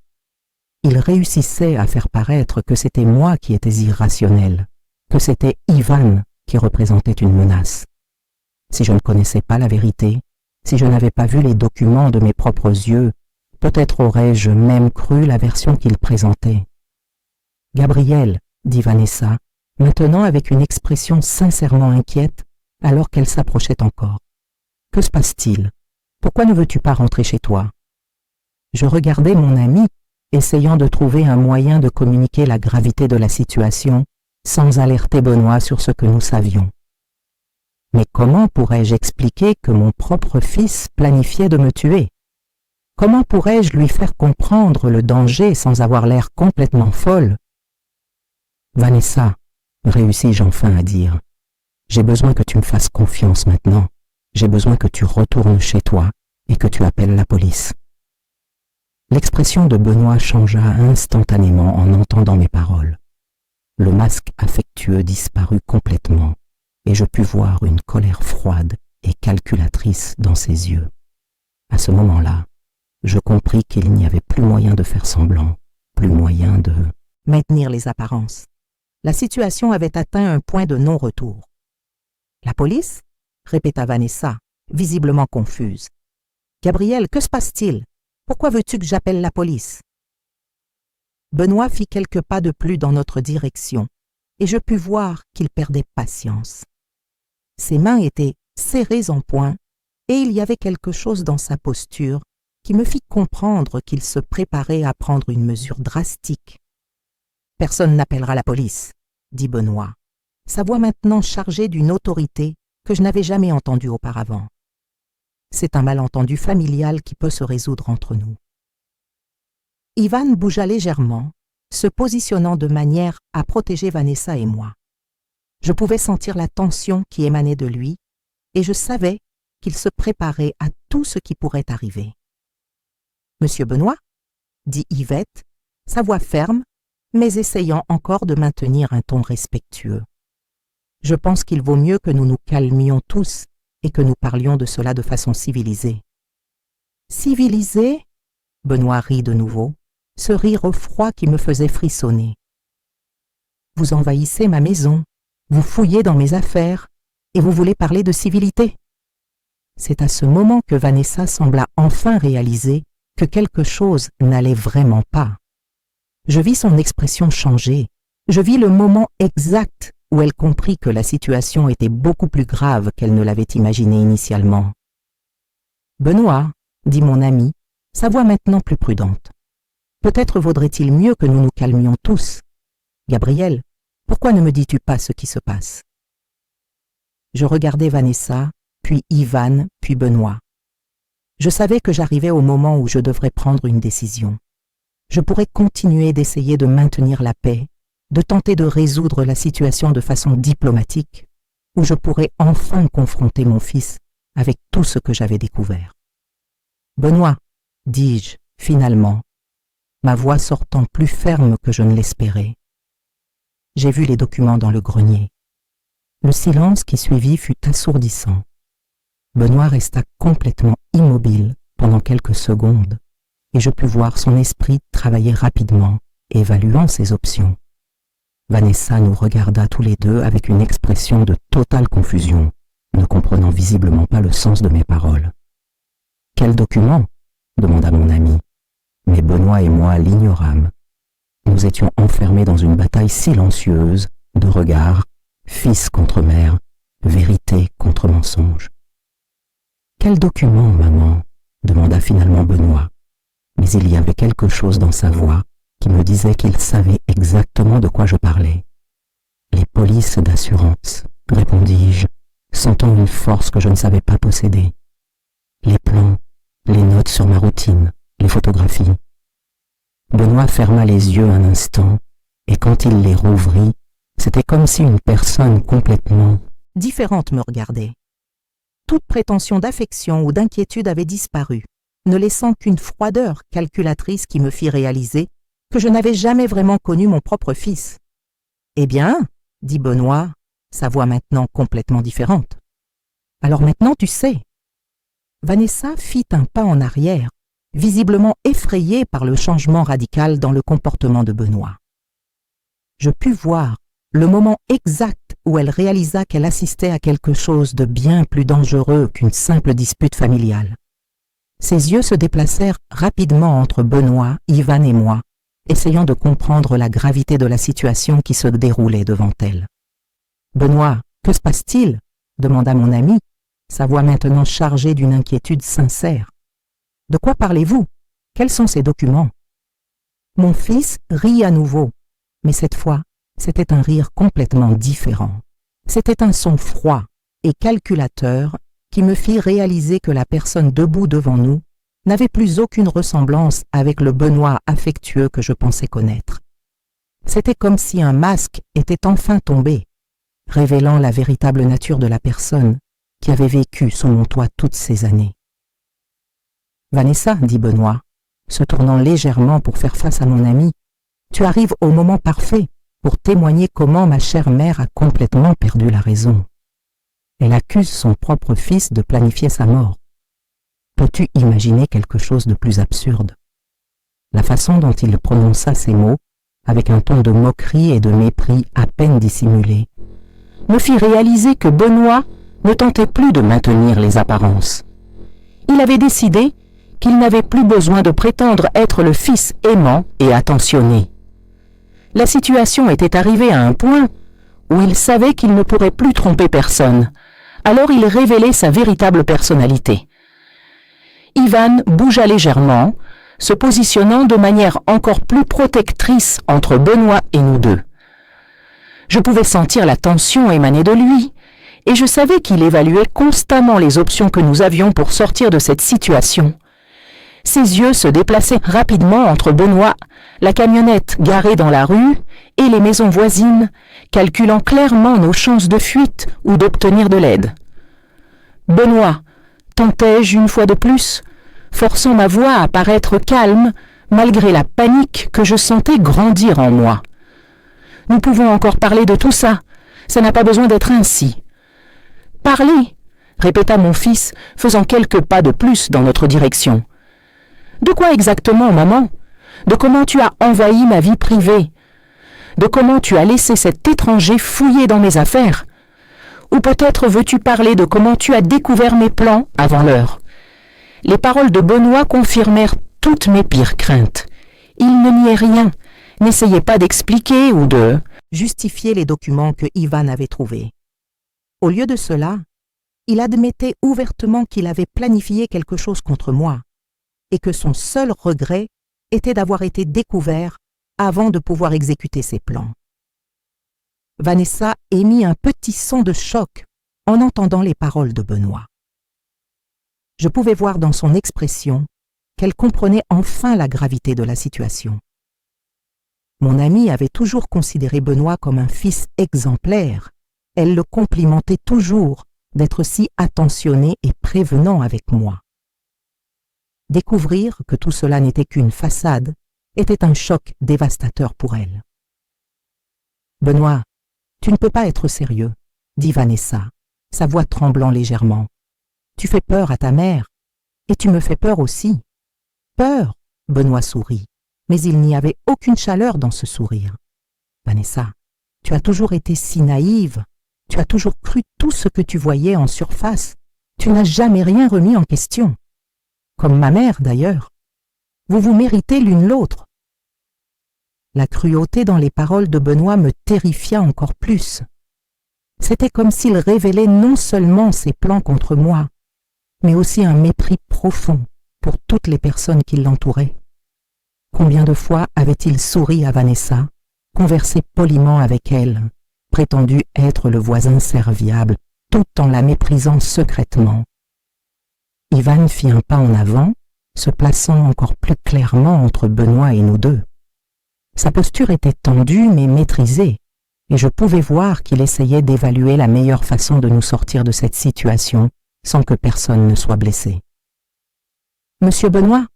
Il réussissait à faire paraître que c'était moi qui étais irrationnel, que c'était Ivan qui représentait une menace. Si je ne connaissais pas la vérité, si je n'avais pas vu les documents de mes propres yeux, peut-être aurais-je même cru la version qu'il présentait. « Gabriel, » dit Vanessa, maintenant avec une expression sincèrement inquiète, alors qu'elle s'approchait encore. « Que se passe-t-il? Pourquoi ne veux-tu pas rentrer chez toi ?» Je regardais mon ami, essayant de trouver un moyen de communiquer la gravité de la situation, sans alerter Benoît sur ce que nous savions. Mais comment pourrais-je expliquer que mon propre fils planifiait de me tuer? Comment pourrais-je lui faire comprendre le danger sans avoir l'air complètement folle? « Vanessa, réussis-je enfin à dire, j'ai besoin que tu me fasses confiance maintenant. J'ai besoin que tu retournes chez toi et que tu appelles la police. » L'expression de Benoît changea instantanément en entendant mes paroles. Le masque affectueux disparut complètement et je pus voir une colère froide et calculatrice dans ses yeux. À ce moment-là, je compris qu'il n'y avait plus moyen de faire semblant, plus moyen de maintenir les apparences. La situation avait atteint un point de non-retour. « La police ?» répéta Vanessa, visiblement confuse. « Gabriel, que se passe-t-il? Pourquoi veux-tu que j'appelle la police ?» Benoît fit quelques pas de plus dans notre direction, et je pus voir qu'il perdait patience. Ses mains étaient serrées en poing, et il y avait quelque chose dans sa posture qui me fit comprendre qu'il se préparait à prendre une mesure drastique. « Personne n'appellera la police, » dit Benoît, sa voix maintenant chargée d'une autorité que je n'avais jamais entendue auparavant. C'est un malentendu familial qui peut se résoudre entre nous. Ivan bougea légèrement, se positionnant de manière à protéger Vanessa et moi. Je pouvais sentir la tension qui émanait de lui, et je savais qu'il se préparait à tout ce qui pourrait arriver. « Monsieur Benoît ?» dit Yvette, sa voix ferme, mais essayant encore de maintenir un ton respectueux. « Je pense qu'il vaut mieux que nous nous calmions tous et que nous parlions de cela de façon civilisée. »« Civilisée ?» Benoît rit de nouveau, ce rire froid qui me faisait frissonner. « Vous envahissez ma maison, vous fouillez dans mes affaires et vous voulez parler de civilité ?» C'est à ce moment que Vanessa sembla enfin réaliser que quelque chose n'allait vraiment pas. Je vis son expression changer, je vis le moment exact où elle comprit que la situation était beaucoup plus grave qu'elle ne l'avait imaginé initialement. « Benoît, » dit mon ami, sa voix maintenant plus prudente, « peut-être vaudrait-il mieux que nous nous calmions tous. Gabriel, pourquoi ne me dis-tu pas ce qui se passe ?» Je regardais Vanessa, puis Ivan, puis Benoît. Je savais que j'arrivais au moment où je devrais prendre une décision. Je pourrais continuer d'essayer de maintenir la paix, de tenter de résoudre la situation de façon diplomatique, ou je pourrais enfin confronter mon fils avec tout ce que j'avais découvert. « Benoît, » dis-je, finalement, ma voix sortant plus ferme que je ne l'espérais. J'ai vu les documents dans le grenier. Le silence qui suivit fut assourdissant. Benoît resta complètement immobile pendant quelques secondes, et je pus voir son esprit travailler rapidement, évaluant ses options. Vanessa nous regarda tous les deux avec une expression de totale confusion, ne comprenant visiblement pas le sens de mes paroles. « Quel document ?» demanda mon ami, mais Benoît et moi l'ignorâmes. Nous étions enfermés dans une bataille silencieuse de regards Fils contre mère, vérité contre mensonge. Quel document, maman? Demanda finalement Benoît. Mais il y avait quelque chose dans sa voix qui me disait qu'il savait exactement de quoi je parlais. Les polices d'assurance, répondis-je, sentant une force que je ne savais pas posséder. Les plans, les notes sur ma routine, les photographies. Benoît ferma les yeux un instant, et quand il les rouvrit, c'était comme si une personne complètement différente me regardait. Toute prétention d'affection ou d'inquiétude avait disparu, ne laissant qu'une froideur calculatrice qui me fit réaliser que je n'avais jamais vraiment connu mon propre fils. « Eh bien, » dit Benoît, sa voix maintenant complètement différente. « Alors maintenant tu sais. » Vanessa fit un pas en arrière, visiblement effrayée par le changement radical dans le comportement de Benoît. Je pus voir le moment exact où elle réalisa qu'elle assistait à quelque chose de bien plus dangereux qu'une simple dispute familiale. Ses yeux se déplacèrent rapidement entre Benoît, Ivan et moi, essayant de comprendre la gravité de la situation qui se déroulait devant elle. « Benoît, que se passe-t-il » demanda mon ami, sa voix maintenant chargée d'une inquiétude sincère. « De quoi parlez-vous? Quels sont ces documents ?» Mon fils rit à nouveau, mais cette fois, c'était un rire complètement différent. C'était un son froid et calculateur qui me fit réaliser que la personne debout devant nous n'avait plus aucune ressemblance avec le Benoît affectueux que je pensais connaître. C'était comme si un masque était enfin tombé, révélant la véritable nature de la personne qui avait vécu sous mon toit toutes ces années. « Vanessa, dit Benoît, se tournant légèrement pour faire face à mon ami, tu arrives au moment parfait pour témoigner comment ma chère mère a complètement perdu la raison. Elle accuse son propre fils de planifier sa mort. Peux-tu imaginer quelque chose de plus absurde? La façon dont il prononça ces mots, avec un ton de moquerie et de mépris à peine dissimulé, me fit réaliser que Benoît ne tentait plus de maintenir les apparences. Il avait décidé qu'il n'avait plus besoin de prétendre être le fils aimant et attentionné. La situation était arrivée à un point où il savait qu'il ne pourrait plus tromper personne, alors il révélait sa véritable personnalité. Ivan bougea légèrement, se positionnant de manière encore plus protectrice entre Benoît et nous deux. Je pouvais sentir la tension émaner de lui, et je savais qu'il évaluait constamment les options que nous avions pour sortir de cette situation. Ses yeux se déplaçaient rapidement entre Benoît, la camionnette garée dans la rue et les maisons voisines, calculant clairement nos chances de fuite ou d'obtenir de l'aide. « Benoît » tentai-je une fois de plus, forçant ma voix à paraître calme malgré la panique que je sentais grandir en moi. « Nous pouvons encore parler de tout ça, ça n'a pas besoin d'être ainsi. »« Parler » répéta mon fils, faisant quelques pas de plus dans notre direction. « De quoi exactement, maman? De comment tu as envahi ma vie privée? De comment tu as laissé cet étranger fouiller dans mes affaires? Ou peut-être veux-tu parler de comment tu as découvert mes plans avant l'heure? » Les paroles de Benoît confirmèrent toutes mes pires craintes. Il ne niait rien, n'essayait pas d'expliquer ou de justifier les documents que Ivan avait trouvés. Au lieu de cela, il admettait ouvertement qu'il avait planifié quelque chose contre moi et que son seul regret était d'avoir été découvert avant de pouvoir exécuter ses plans. Vanessa émit un petit son de choc en entendant les paroles de Benoît. Je pouvais voir dans son expression qu'elle comprenait enfin la gravité de la situation. Mon amie avait toujours considéré Benoît comme un fils exemplaire. Elle le complimentait toujours d'être si attentionné et prévenant avec moi. Découvrir que tout cela n'était qu'une façade était un choc dévastateur pour elle. « Benoît, tu ne peux pas être sérieux, » dit Vanessa, sa voix tremblant légèrement. « Tu fais peur à ta mère, et tu me fais peur aussi. »« Peur » Benoît sourit, mais il n'y avait aucune chaleur dans ce sourire. « Vanessa, tu as toujours été si naïve, tu as toujours cru tout ce que tu voyais en surface, tu n'as jamais rien remis en question. Comme ma mère d'ailleurs. Vous vous méritez l'une l'autre. » La cruauté dans les paroles de Benoît me terrifia encore plus. C'était comme s'il révélait non seulement ses plans contre moi, mais aussi un mépris profond pour toutes les personnes qui l'entouraient. Combien de fois avait-il souri à Vanessa, conversé poliment avec elle, prétendu être le voisin serviable, tout en la méprisant secrètement. Ivan fit un pas en avant, se plaçant encore plus clairement entre Benoît et nous deux. Sa posture était tendue mais maîtrisée, et je pouvais voir qu'il essayait d'évaluer la meilleure façon de nous sortir de cette situation sans que personne ne soit blessé. « Monsieur Benoît »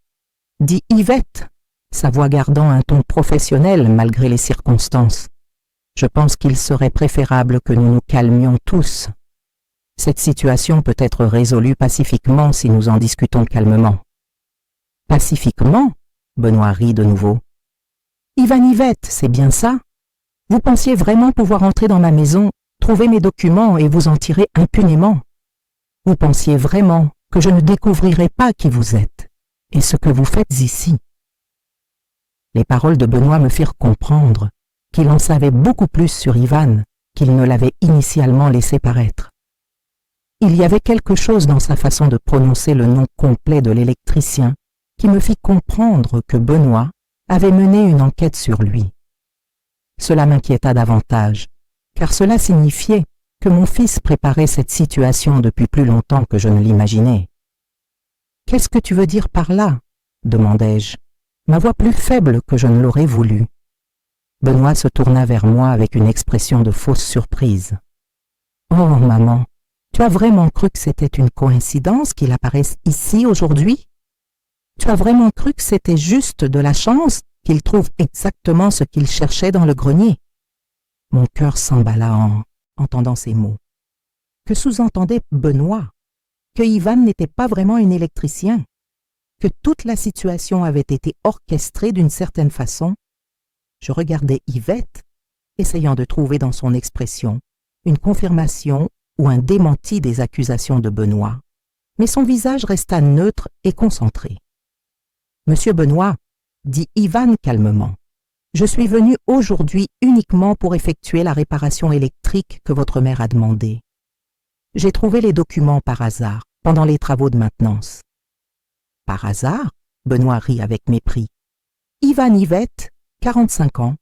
dit Yvette, sa voix gardant un ton professionnel malgré les circonstances. « Je pense qu'il serait préférable que nous nous calmions tous. Cette situation peut être résolue pacifiquement si nous en discutons calmement. »« Pacifiquement » Benoît rit de nouveau. « Ivan Yvette, c'est bien ça? Vous pensiez vraiment pouvoir entrer dans ma maison, trouver mes documents et vous en tirer impunément? Vous pensiez vraiment que je ne découvrirais pas qui vous êtes et ce que vous faites ici? » Les paroles de Benoît me firent comprendre qu'il en savait beaucoup plus sur Ivan qu'il ne l'avait initialement laissé paraître. Il y avait quelque chose dans sa façon de prononcer le nom complet de l'électricien qui me fit comprendre que Benoît avait mené une enquête sur lui. Cela m'inquiéta davantage, car cela signifiait que mon fils préparait cette situation depuis plus longtemps que je ne l'imaginais. « Qu'est-ce que tu veux dire par là ?» demandai-je, ma voix plus faible que je ne l'aurais voulu. Benoît se tourna vers moi avec une expression de fausse surprise. « Oh, maman, tu as vraiment cru que c'était une coïncidence qu'il apparaisse ici aujourd'hui? Tu as vraiment cru que c'était juste de la chance qu'il trouve exactement ce qu'il cherchait dans le grenier? » Mon cœur s'emballa en entendant ces mots. Que sous-entendait Benoît? Que Ivan n'était pas vraiment un électricien? Que toute la situation avait été orchestrée d'une certaine façon? Je regardais Yvette, essayant de trouver dans son expression une confirmation ou un démenti des accusations de Benoît, mais son visage resta neutre et concentré. « Monsieur Benoît, » dit Ivan calmement, « je suis venu aujourd'hui uniquement pour effectuer la réparation électrique que votre mère a demandée. J'ai trouvé les documents par hasard, pendant les travaux de maintenance. » « Par hasard ?» Benoît rit avec mépris. « Ivan Yvette, 45 ans,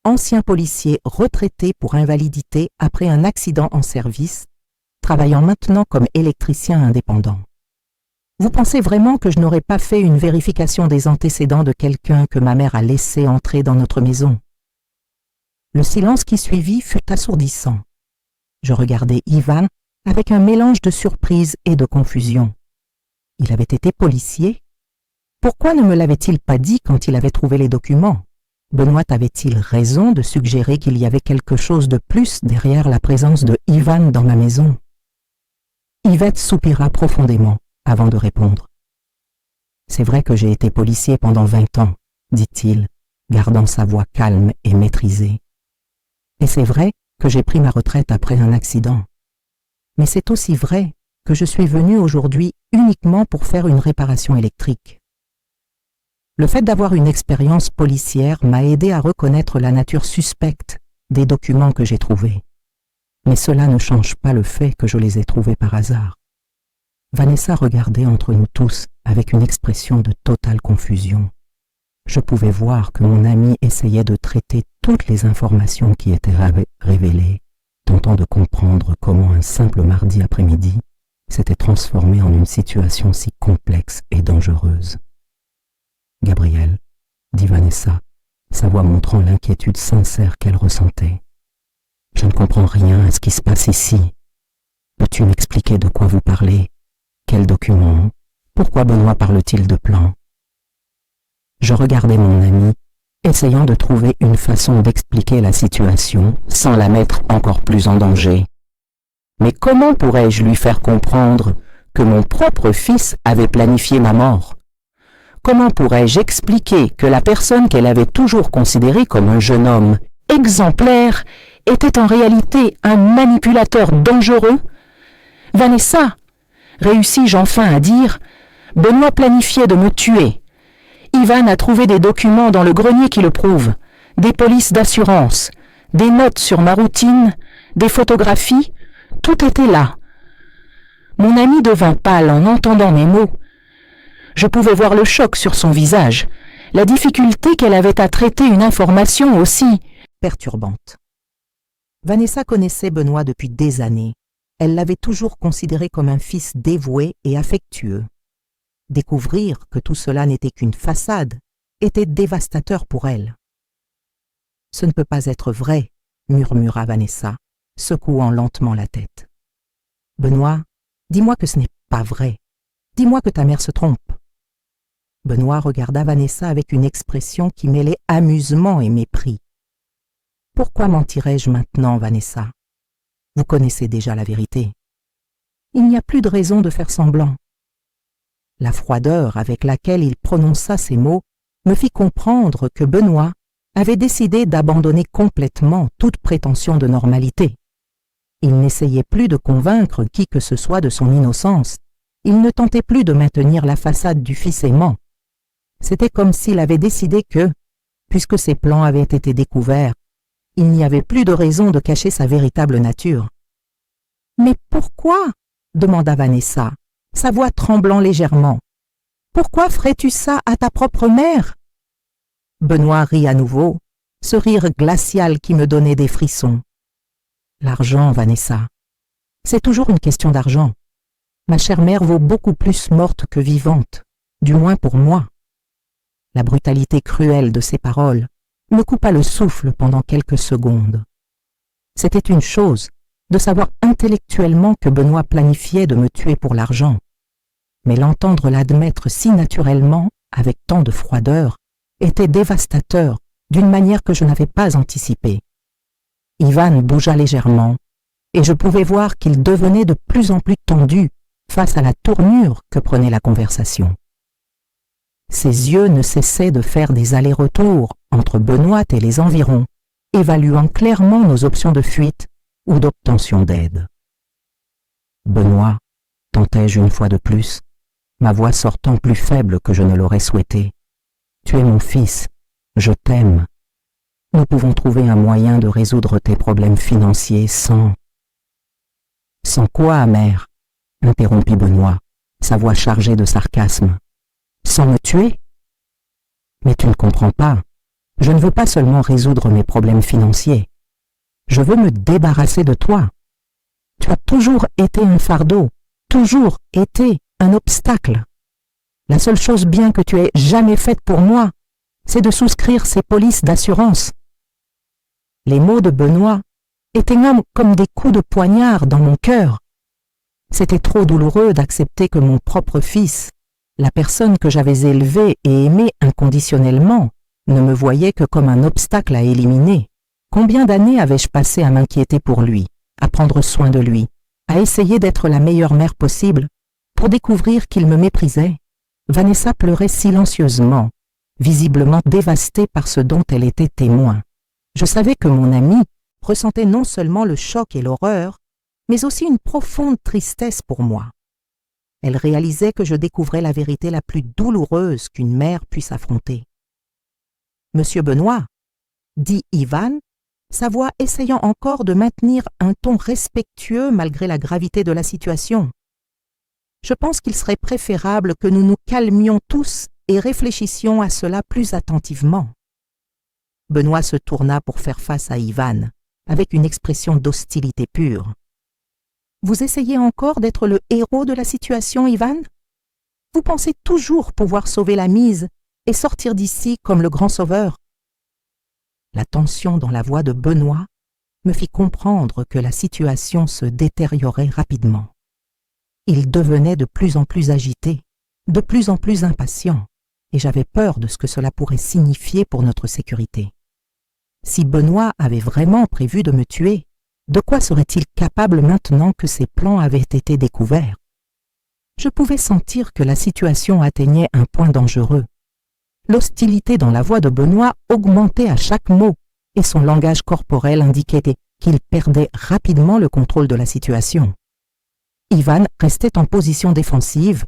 ancien policier retraité pour invalidité après un accident en service, travaillant maintenant comme électricien indépendant. Vous pensez vraiment que je n'aurais pas fait une vérification des antécédents de quelqu'un que ma mère a laissé entrer dans notre maison? » Le silence qui suivit fut assourdissant. Je regardais Ivan avec un mélange de surprise et de confusion. Il avait été policier? Pourquoi ne me l'avait-il pas dit quand il avait trouvé les documents? Benoît avait-il raison de suggérer qu'il y avait quelque chose de plus derrière la présence de Ivan dans ma maison? Yvette soupira profondément avant de répondre. « C'est vrai que j'ai été policier pendant 20 ans, dit-il, gardant sa voix calme et maîtrisée. Et c'est vrai que j'ai pris ma retraite après un accident. Mais c'est aussi vrai que je suis venu aujourd'hui uniquement pour faire une réparation électrique. Le fait d'avoir une expérience policière m'a aidé à reconnaître la nature suspecte des documents que j'ai trouvés. Mais cela ne change pas le fait que je les ai trouvés par hasard. » Vanessa regardait entre nous tous avec une expression de totale confusion. Je pouvais voir que mon ami essayait de traiter toutes les informations qui étaient révélées, tentant de comprendre comment un simple mardi après-midi s'était transformé en une situation si complexe et dangereuse. « Gabriel, » dit Vanessa, sa voix montrant l'inquiétude sincère qu'elle ressentait. « Je ne comprends rien à ce qui se passe ici. Peux-tu m'expliquer de quoi vous parlez? Quels documents? Pourquoi Benoît parle-t-il de plans? » Je regardais mon ami, essayant de trouver une façon d'expliquer la situation sans la mettre encore plus en danger. Mais comment pourrais-je lui faire comprendre que mon propre fils avait planifié ma mort? Comment pourrais-je expliquer que la personne qu'elle avait toujours considérée comme un jeune homme exemplaire était en réalité un manipulateur dangereux? « Vanessa !» réussis-je enfin à dire, « Benoît planifiait de me tuer. Ivan a trouvé des documents dans le grenier qui le prouvent, des polices d'assurance, des notes sur ma routine, des photographies, tout était là. Mon amie devint pâle en entendant mes mots. Je pouvais voir le choc sur son visage, la difficulté qu'elle avait à traiter une information aussi perturbante. Vanessa connaissait Benoît depuis des années. Elle l'avait toujours considéré comme un fils dévoué et affectueux. Découvrir que tout cela n'était qu'une façade était dévastateur pour elle. « Ce ne peut pas être vrai », murmura Vanessa, secouant lentement la tête. « Benoît, dis-moi que ce n'est pas vrai. Dis-moi que ta mère se trompe. » Benoît regarda Vanessa avec une expression qui mêlait amusement et mépris. « Pourquoi mentirais-je maintenant, Vanessa? Vous connaissez déjà la vérité. Il n'y a plus de raison de faire semblant. » La froideur avec laquelle il prononça ces mots me fit comprendre que Benoît avait décidé d'abandonner complètement toute prétention de normalité. Il n'essayait plus de convaincre qui que ce soit de son innocence. Il ne tentait plus de maintenir la façade du fils aimant. C'était comme s'il avait décidé que, puisque ses plans avaient été découverts, il n'y avait plus de raison de cacher sa véritable nature. « Mais pourquoi ?» demanda Vanessa, sa voix tremblant légèrement. « Pourquoi ferais-tu ça à ta propre mère ?» Benoît rit à nouveau, ce rire glacial qui me donnait des frissons. « L'argent, Vanessa. C'est toujours une question d'argent. Ma chère mère vaut beaucoup plus morte que vivante, du moins pour moi. » La brutalité cruelle de ses paroles me coupa le souffle pendant quelques secondes. C'était une chose de savoir intellectuellement que Benoît planifiait de me tuer pour l'argent, mais l'entendre l'admettre si naturellement, avec tant de froideur, était dévastateur d'une manière que je n'avais pas anticipée. Ivan bougea légèrement, et je pouvais voir qu'il devenait de plus en plus tendu face à la tournure que prenait la conversation. Ses yeux ne cessaient de faire des allers-retours entre Benoît et les environs, évaluant clairement nos options de fuite ou d'obtention d'aide. « Benoît, tentai-je une fois de plus, ma voix sortant plus faible que je ne l'aurais souhaité. Tu es mon fils, je t'aime. Nous pouvons trouver un moyen de résoudre tes problèmes financiers sans... » « Sans quoi, mère ?» interrompit Benoît, sa voix chargée de sarcasme. « Sans me tuer ? Mais tu ne comprends pas. Je ne veux pas seulement résoudre mes problèmes financiers. Je veux me débarrasser de toi. Tu as toujours été un fardeau, toujours été un obstacle. La seule chose bien que tu aies jamais faite pour moi, c'est de souscrire ces polices d'assurance. » Les mots de Benoît étaient comme des coups de poignard dans mon cœur. C'était trop douloureux d'accepter que mon propre fils, la personne que j'avais élevée et aimée inconditionnellement, ne me voyait que comme un obstacle à éliminer. Combien d'années avais-je passé à m'inquiéter pour lui, à prendre soin de lui, à essayer d'être la meilleure mère possible, pour découvrir qu'il me méprisait? Vanessa pleurait silencieusement, visiblement dévastée par ce dont elle était témoin. Je savais que mon amie ressentait non seulement le choc et l'horreur, mais aussi une profonde tristesse pour moi. Elle réalisait que je découvrais la vérité la plus douloureuse qu'une mère puisse affronter. « Monsieur Benoît, » dit Ivan, sa voix essayant encore de maintenir un ton respectueux malgré la gravité de la situation. « Je pense qu'il serait préférable que nous nous calmions tous et réfléchissions à cela plus attentivement. » Benoît se tourna pour faire face à Ivan, avec une expression d'hostilité pure. « Vous essayez encore d'être le héros de la situation, Ivan? Vous pensez toujours pouvoir sauver la mise et sortir d'ici comme le grand sauveur? » La tension dans la voix de Benoît me fit comprendre que la situation se détériorait rapidement. Il devenait de plus en plus agité, de plus en plus impatient, et j'avais peur de ce que cela pourrait signifier pour notre sécurité. Si Benoît avait vraiment prévu de me tuer, de quoi serait-il capable maintenant que ses plans avaient été découverts? Je pouvais sentir que la situation atteignait un point dangereux. L'hostilité dans la voix de Benoît augmentait à chaque mot, et son langage corporel indiquait qu'il perdait rapidement le contrôle de la situation. Ivan restait en position défensive,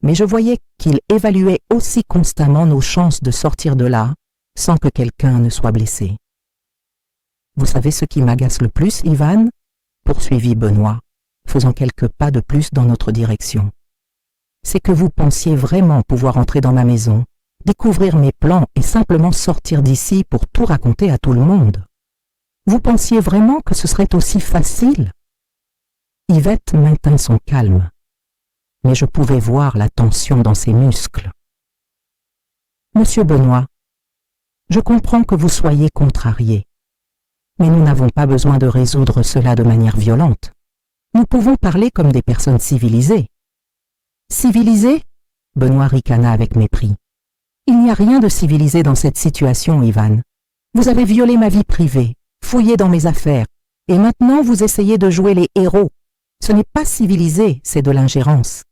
mais je voyais qu'il évaluait aussi constamment nos chances de sortir de là, sans que quelqu'un ne soit blessé. « Vous savez ce qui m'agace le plus, Ivan ?» poursuivit Benoît, faisant quelques pas de plus dans notre direction. C'est que vous pensiez vraiment pouvoir entrer dans ma maison, découvrir mes plans et simplement sortir d'ici pour tout raconter à tout le monde. Vous pensiez vraiment que ce serait aussi facile? Yvette maintint son calme, mais je pouvais voir la tension dans ses muscles. Monsieur Benoît, je comprends que vous soyez contrarié, mais nous n'avons pas besoin de résoudre cela de manière violente. Nous pouvons parler comme des personnes civilisées. Civilisées? Benoît ricana avec mépris. Il n'y a rien de civilisé dans cette situation, Ivan. Vous avez violé ma vie privée, fouillé dans mes affaires, et maintenant vous essayez de jouer les héros. Ce n'est pas civilisé, c'est de l'ingérence.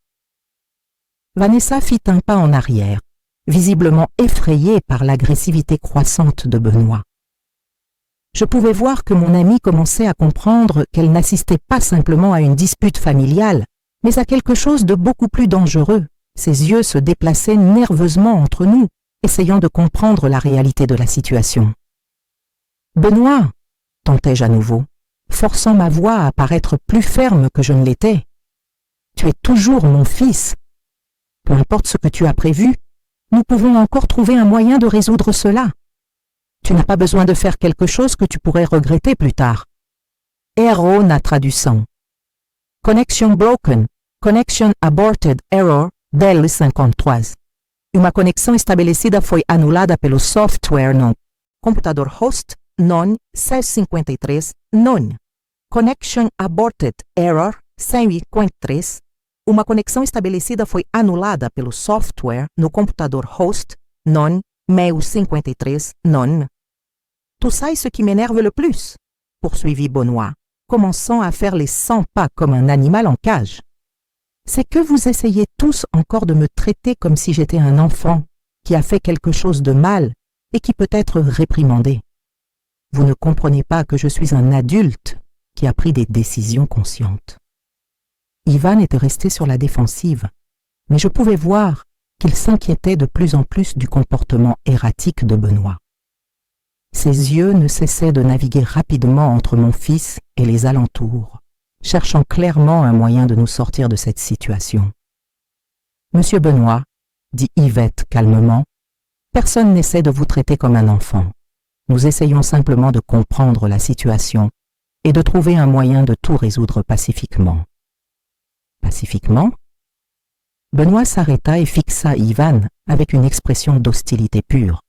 Vanessa fit un pas en arrière, visiblement effrayée par l'agressivité croissante de Benoît. Je pouvais voir que mon amie commençait à comprendre qu'elle n'assistait pas simplement à une dispute familiale, mais à quelque chose de beaucoup plus dangereux. Ses yeux se déplaçaient nerveusement entre nous, essayant de comprendre la réalité de la situation. « Benoît !» tentai-je à nouveau, forçant ma voix à paraître plus ferme que je ne l'étais. « Tu es toujours mon fils. Peu importe ce que tu as prévu, nous pouvons encore trouver un moyen de résoudre cela. Tu n'as pas besoin de faire quelque chose que tu pourrais regretter plus tard. » Error na tradução. Connection broken. Connection aborted. Error. DEL 53. Uma conexão estabelecida foi anulada pelo software no computador host non 653 non. Connection aborted. Error 153. Uma conexão estabelecida foi anulada pelo software no computador host non 653 non. Tout ça est ce qui m'énerve le plus, poursuivit Benoît, commençant à faire les 100 pas comme un animal en cage. C'est que vous essayez tous encore de me traiter comme si j'étais un enfant qui a fait quelque chose de mal et qui peut être réprimandé. Vous ne comprenez pas que je suis un adulte qui a pris des décisions conscientes. Ivan était resté sur la défensive, mais je pouvais voir qu'il s'inquiétait de plus en plus du comportement erratique de Benoît. Ses yeux ne cessaient de naviguer rapidement entre mon fils et les alentours, cherchant clairement un moyen de nous sortir de cette situation. « Monsieur Benoît, » dit Yvette calmement, « personne n'essaie de vous traiter comme un enfant. Nous essayons simplement de comprendre la situation et de trouver un moyen de tout résoudre pacifiquement. » Pacifiquement? Benoît s'arrêta et fixa Ivan avec une expression d'hostilité pure.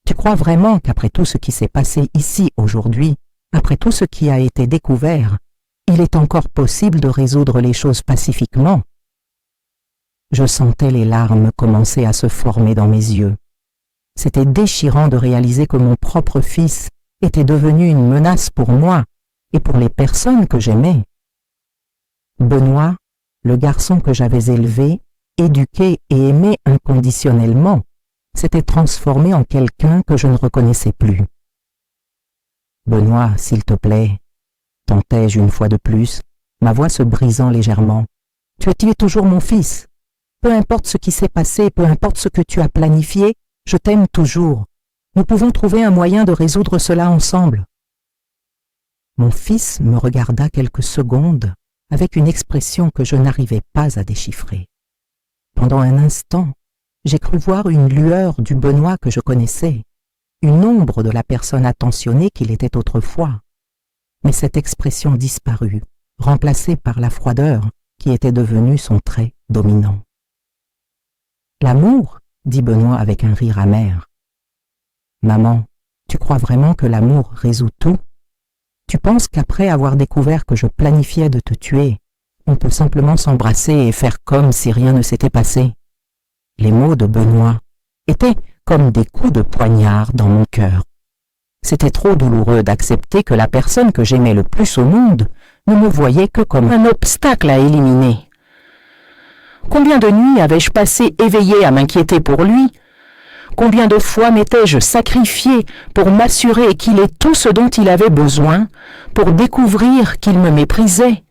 Tu crois vraiment qu'après tout ce qui s'est passé ici aujourd'hui, après tout ce qui a été découvert, il est encore possible de résoudre les choses pacifiquement? Je sentais les larmes commencer à se former dans mes yeux. C'était déchirant de réaliser que mon propre fils était devenu une menace pour moi et pour les personnes que j'aimais. Benoît, le garçon que j'avais élevé, éduqué et aimé inconditionnellement, s'était transformé en quelqu'un que je ne reconnaissais plus. « Benoît, s'il te plaît, » tentai-je une fois de plus, ma voix se brisant légèrement. « Tu es toujours mon fils. Peu importe ce qui s'est passé, peu importe ce que tu as planifié, je t'aime toujours. Nous pouvons trouver un moyen de résoudre cela ensemble. » Mon fils me regarda quelques secondes avec une expression que je n'arrivais pas à déchiffrer. Pendant un instant, j'ai cru voir une lueur du Benoît que je connaissais, une ombre de la personne attentionnée qu'il était autrefois. Mais cette expression disparut, remplacée par la froideur qui était devenue son trait dominant. « L'amour » dit Benoît avec un rire amer. « Maman, tu crois vraiment que l'amour résout tout? Tu penses qu'après avoir découvert que je planifiais de te tuer, on peut simplement s'embrasser et faire comme si rien ne s'était passé? » Les mots de Benoît étaient comme des coups de poignard dans mon cœur. C'était trop douloureux d'accepter que la personne que j'aimais le plus au monde ne me voyait que comme un obstacle à éliminer. Combien de nuits avais-je passé éveillé à m'inquiéter pour lui? Combien de fois m'étais-je sacrifié pour m'assurer qu'il ait tout ce dont il avait besoin, pour découvrir qu'il me méprisait?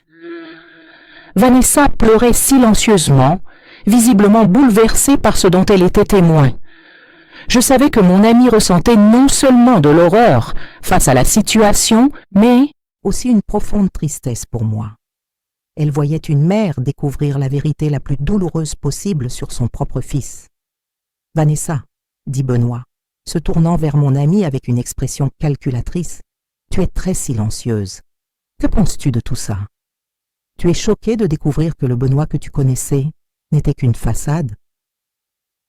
Vanessa pleurait silencieusement, visiblement bouleversée par ce dont elle était témoin. Je savais que mon ami ressentait non seulement de l'horreur face à la situation, mais aussi une profonde tristesse pour moi. Elle voyait une mère découvrir la vérité la plus douloureuse possible sur son propre fils. « Vanessa, » dit Benoît, se tournant vers mon amie avec une expression calculatrice, « tu es très silencieuse. Que penses-tu de tout ça? Tu es choquée de découvrir que le Benoît que tu connaissais n'était qu'une façade ?»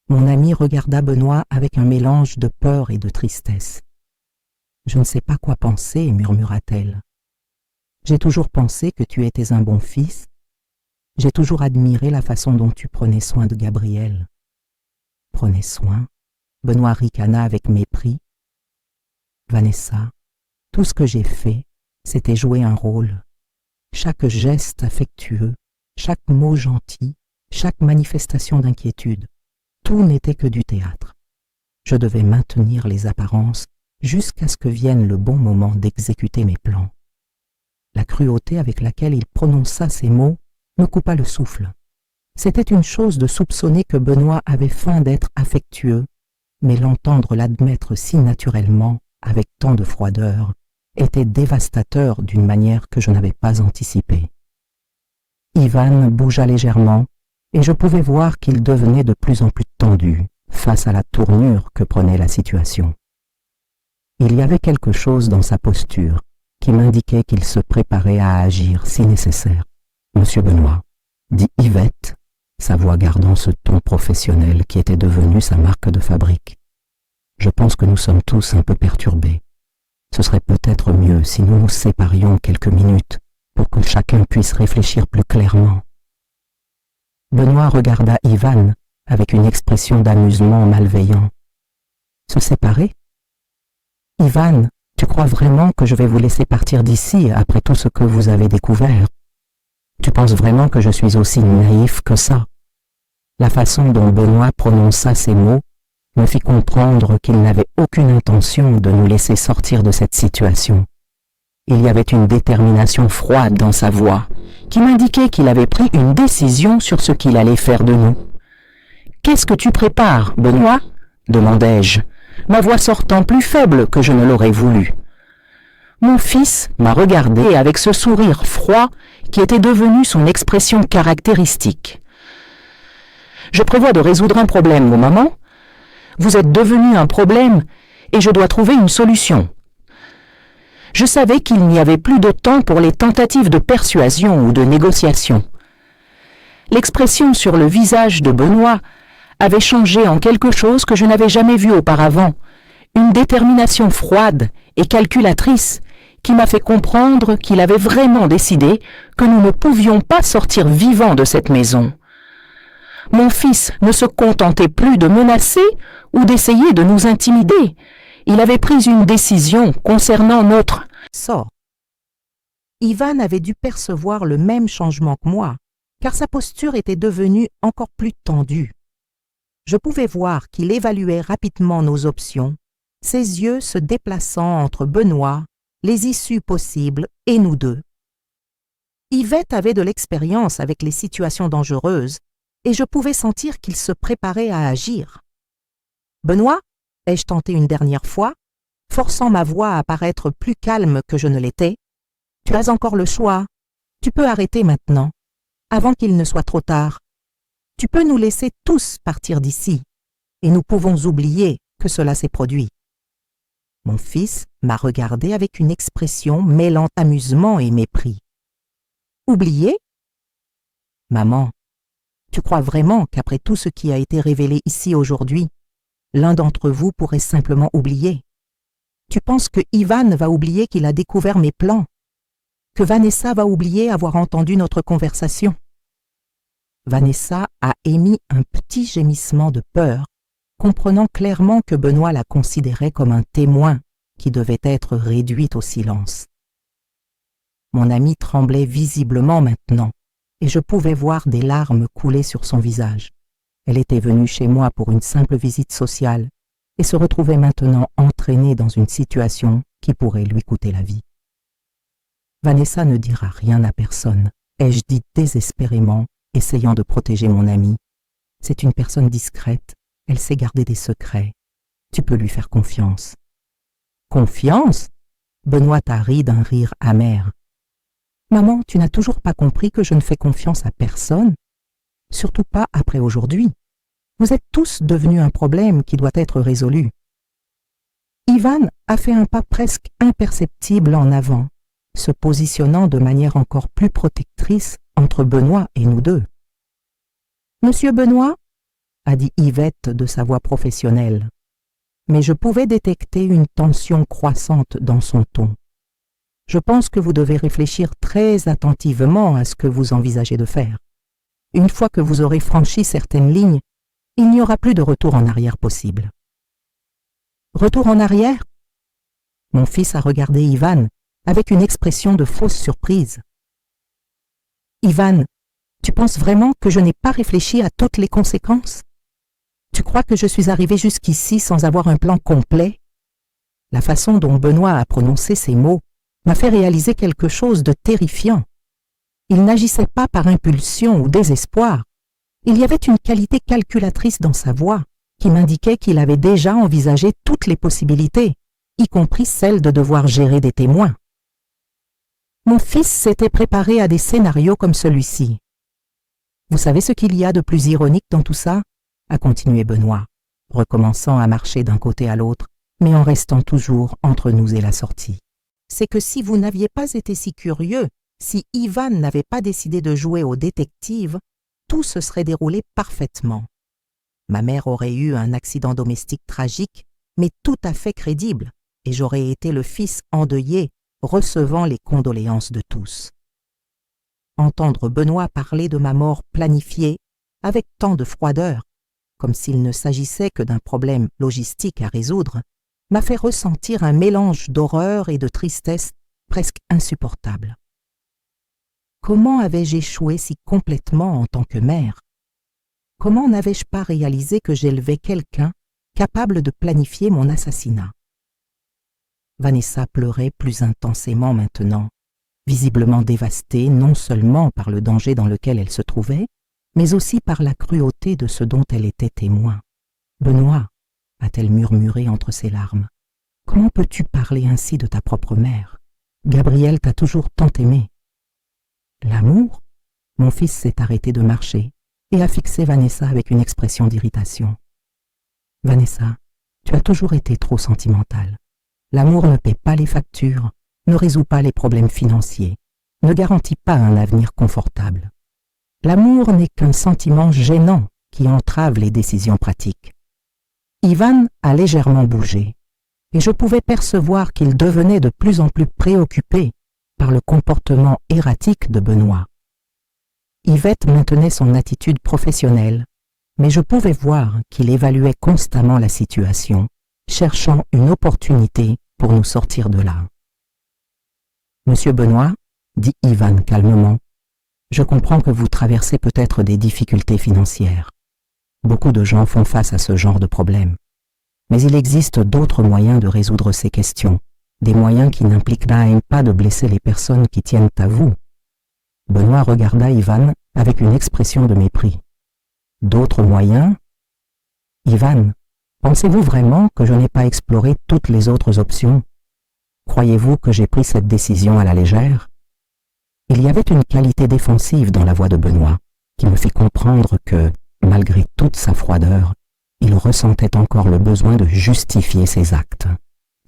Mon amie regarda Benoît avec un mélange de peur et de tristesse. « Je ne sais pas quoi penser, » murmura-t-elle. « J'ai toujours pensé que tu étais un bon fils. J'ai toujours admiré la façon dont tu prenais soin de Gabriel. » « Prenais soin ?» Benoît ricana avec mépris. « Vanessa, tout ce que j'ai fait, c'était jouer un rôle. Chaque geste affectueux, chaque mot gentil, chaque manifestation d'inquiétude, tout n'était que du théâtre. Je devais maintenir les apparences jusqu'à ce que vienne le bon moment d'exécuter mes plans. » La cruauté avec laquelle il prononça ces mots me coupa le souffle. C'était une chose de soupçonner que Benoît avait feint d'être affectueux, mais l'entendre l'admettre si naturellement, avec tant de froideur, était dévastateur d'une manière que je n'avais pas anticipée. Ivan bougea légèrement, et je pouvais voir qu'il devenait de plus en plus tendu face à la tournure que prenait la situation. Il y avait quelque chose dans sa posture qui m'indiquait qu'il se préparait à agir si nécessaire. « Monsieur Benoît, » dit Yvette, sa voix gardant ce ton professionnel qui était devenu sa marque de fabrique. « Je pense que nous sommes tous un peu perturbés. Ce serait peut-être mieux si nous nous séparions quelques minutes pour que chacun puisse réfléchir plus clairement. » Benoît regarda Ivan avec une expression d'amusement malveillant. « Se séparer? Ivan, tu crois vraiment que je vais vous laisser partir d'ici après tout ce que vous avez découvert? Tu penses vraiment que je suis aussi naïf que ça? » La façon dont Benoît prononça ces mots me fit comprendre qu'il n'avait aucune intention de nous laisser sortir de cette situation. Il y avait une détermination froide dans sa voix qui m'indiquait qu'il avait pris une décision sur ce qu'il allait faire de nous. « Qu'est-ce que tu prépares, Benoît ?» demandai-je, ma voix sortant plus faible que je ne l'aurais voulu. Mon fils m'a regardé avec ce sourire froid qui était devenu son expression caractéristique. « Je prévois de résoudre un problème, mon maman. Vous êtes devenu un problème et je dois trouver une solution. » Je savais qu'il n'y avait plus de temps pour les tentatives de persuasion ou de négociation. L'expression sur le visage de Benoît avait changé en quelque chose que je n'avais jamais vu auparavant, une détermination froide et calculatrice qui m'a fait comprendre qu'il avait vraiment décidé que nous ne pouvions pas sortir vivants de cette maison. Mon fils ne se contentait plus de menacer ou d'essayer de nous intimider. Il avait pris une décision concernant notre sort. Ivan avait dû percevoir le même changement que moi, car sa posture était devenue encore plus tendue. Je pouvais voir qu'il évaluait rapidement nos options, ses yeux se déplaçant entre Benoît, les issues possibles et nous deux. Yvette avait de l'expérience avec les situations dangereuses et je pouvais sentir qu'il se préparait à agir. « Benoît » ai-je tenté une dernière fois, forçant ma voix à paraître plus calme que je ne l'étais. « Tu as encore le choix. Tu peux arrêter maintenant, avant qu'il ne soit trop tard. Tu peux nous laisser tous partir d'ici, et nous pouvons oublier que cela s'est produit. » Mon fils m'a regardé avec une expression mêlant amusement et mépris. « Oublier? Maman, tu crois vraiment qu'après tout ce qui a été révélé ici aujourd'hui, l'un d'entre vous pourrait simplement oublier? Tu penses que Ivan va oublier qu'il a découvert mes plans? Que Vanessa va oublier avoir entendu notre conversation? » Vanessa a émis un petit gémissement de peur, comprenant clairement que Benoît la considérait comme un témoin qui devait être réduit au silence. Mon amie tremblait visiblement maintenant, et je pouvais voir des larmes couler sur son visage. Elle était venue chez moi pour une simple visite sociale et se retrouvait maintenant entraînée dans une situation qui pourrait lui coûter la vie. « Vanessa ne dira rien à personne », ai-je dit désespérément, essayant de protéger mon amie. « C'est une personne discrète, elle sait garder des secrets. Tu peux lui faire confiance. »« Confiance » Benoît t'a ri d'un rire amer. « Maman, tu n'as toujours pas compris que je ne fais confiance à personne, surtout pas après aujourd'hui. Vous êtes tous devenus un problème qui doit être résolu. » Ivan a fait un pas presque imperceptible en avant, se positionnant de manière encore plus protectrice entre Benoît et nous deux. « Monsieur Benoît » a dit Yvette de sa voix professionnelle, mais je pouvais détecter une tension croissante dans son ton. « Je pense que vous devez réfléchir très attentivement à ce que vous envisagez de faire. Une fois que vous aurez franchi certaines lignes, il n'y aura plus de retour en arrière possible. » Retour en arrière? Mon fils a regardé Ivan avec une expression de fausse surprise. « Ivan, tu penses vraiment que je n'ai pas réfléchi à toutes les conséquences? Tu crois que je suis arrivé jusqu'ici sans avoir un plan complet? » La façon dont Benoît a prononcé ces mots m'a fait réaliser quelque chose de terrifiant. Il n'agissait pas par impulsion ou désespoir. Il y avait une qualité calculatrice dans sa voix qui m'indiquait qu'il avait déjà envisagé toutes les possibilités, y compris celle de devoir gérer des témoins. Mon fils s'était préparé à des scénarios comme celui-ci. « Vous savez ce qu'il y a de plus ironique dans tout ça ?» a continué Benoît, recommençant à marcher d'un côté à l'autre, mais en restant toujours entre nous et la sortie. « C'est que si vous n'aviez pas été si curieux, si Ivan n'avait pas décidé de jouer au détective, tout se serait déroulé parfaitement. Ma mère aurait eu un accident domestique tragique, mais tout à fait crédible, et j'aurais été le fils endeuillé, recevant les condoléances de tous. » Entendre Benoît parler de ma mort planifiée, avec tant de froideur, comme s'il ne s'agissait que d'un problème logistique à résoudre, m'a fait ressentir un mélange d'horreur et de tristesse presque insupportable. Comment avais-je échoué si complètement en tant que mère? Comment n'avais-je pas réalisé que j'élevais quelqu'un capable de planifier mon assassinat? Vanessa pleurait plus intensément maintenant, visiblement dévastée non seulement par le danger dans lequel elle se trouvait, mais aussi par la cruauté de ce dont elle était témoin. « Benoît, » a-t-elle murmuré entre ses larmes, « comment peux-tu parler ainsi de ta propre mère? Gabrielle t'a toujours tant aimé. » L'amour? Mon fils s'est arrêté de marcher et a fixé Vanessa avec une expression d'irritation. « Vanessa, tu as toujours été trop sentimentale. L'amour ne paie pas les factures, ne résout pas les problèmes financiers, ne garantit pas un avenir confortable. L'amour n'est qu'un sentiment gênant qui entrave les décisions pratiques. » Ivan a légèrement bougé, et je pouvais percevoir qu'il devenait de plus en plus préoccupé par le comportement erratique de Benoît. Yvette maintenait son attitude professionnelle, mais je pouvais voir qu'il évaluait constamment la situation, cherchant une opportunité pour nous sortir de là. « Monsieur Benoît, » dit Ivan calmement, « je comprends que vous traversez peut-être des difficultés financières. Beaucoup de gens font face à ce genre de problème. Mais il existe d'autres moyens de résoudre ces questions, des moyens qui n'impliquent pas de blesser les personnes qui tiennent à vous. » Benoît regarda Ivan avec une expression de mépris. « D'autres moyens? Ivan, pensez-vous vraiment que je n'ai pas exploré toutes les autres options? Croyez-vous que j'ai pris cette décision à la légère? » Il y avait une qualité défensive dans la voix de Benoît qui me fit comprendre que, malgré toute sa froideur, il ressentait encore le besoin de justifier ses actes.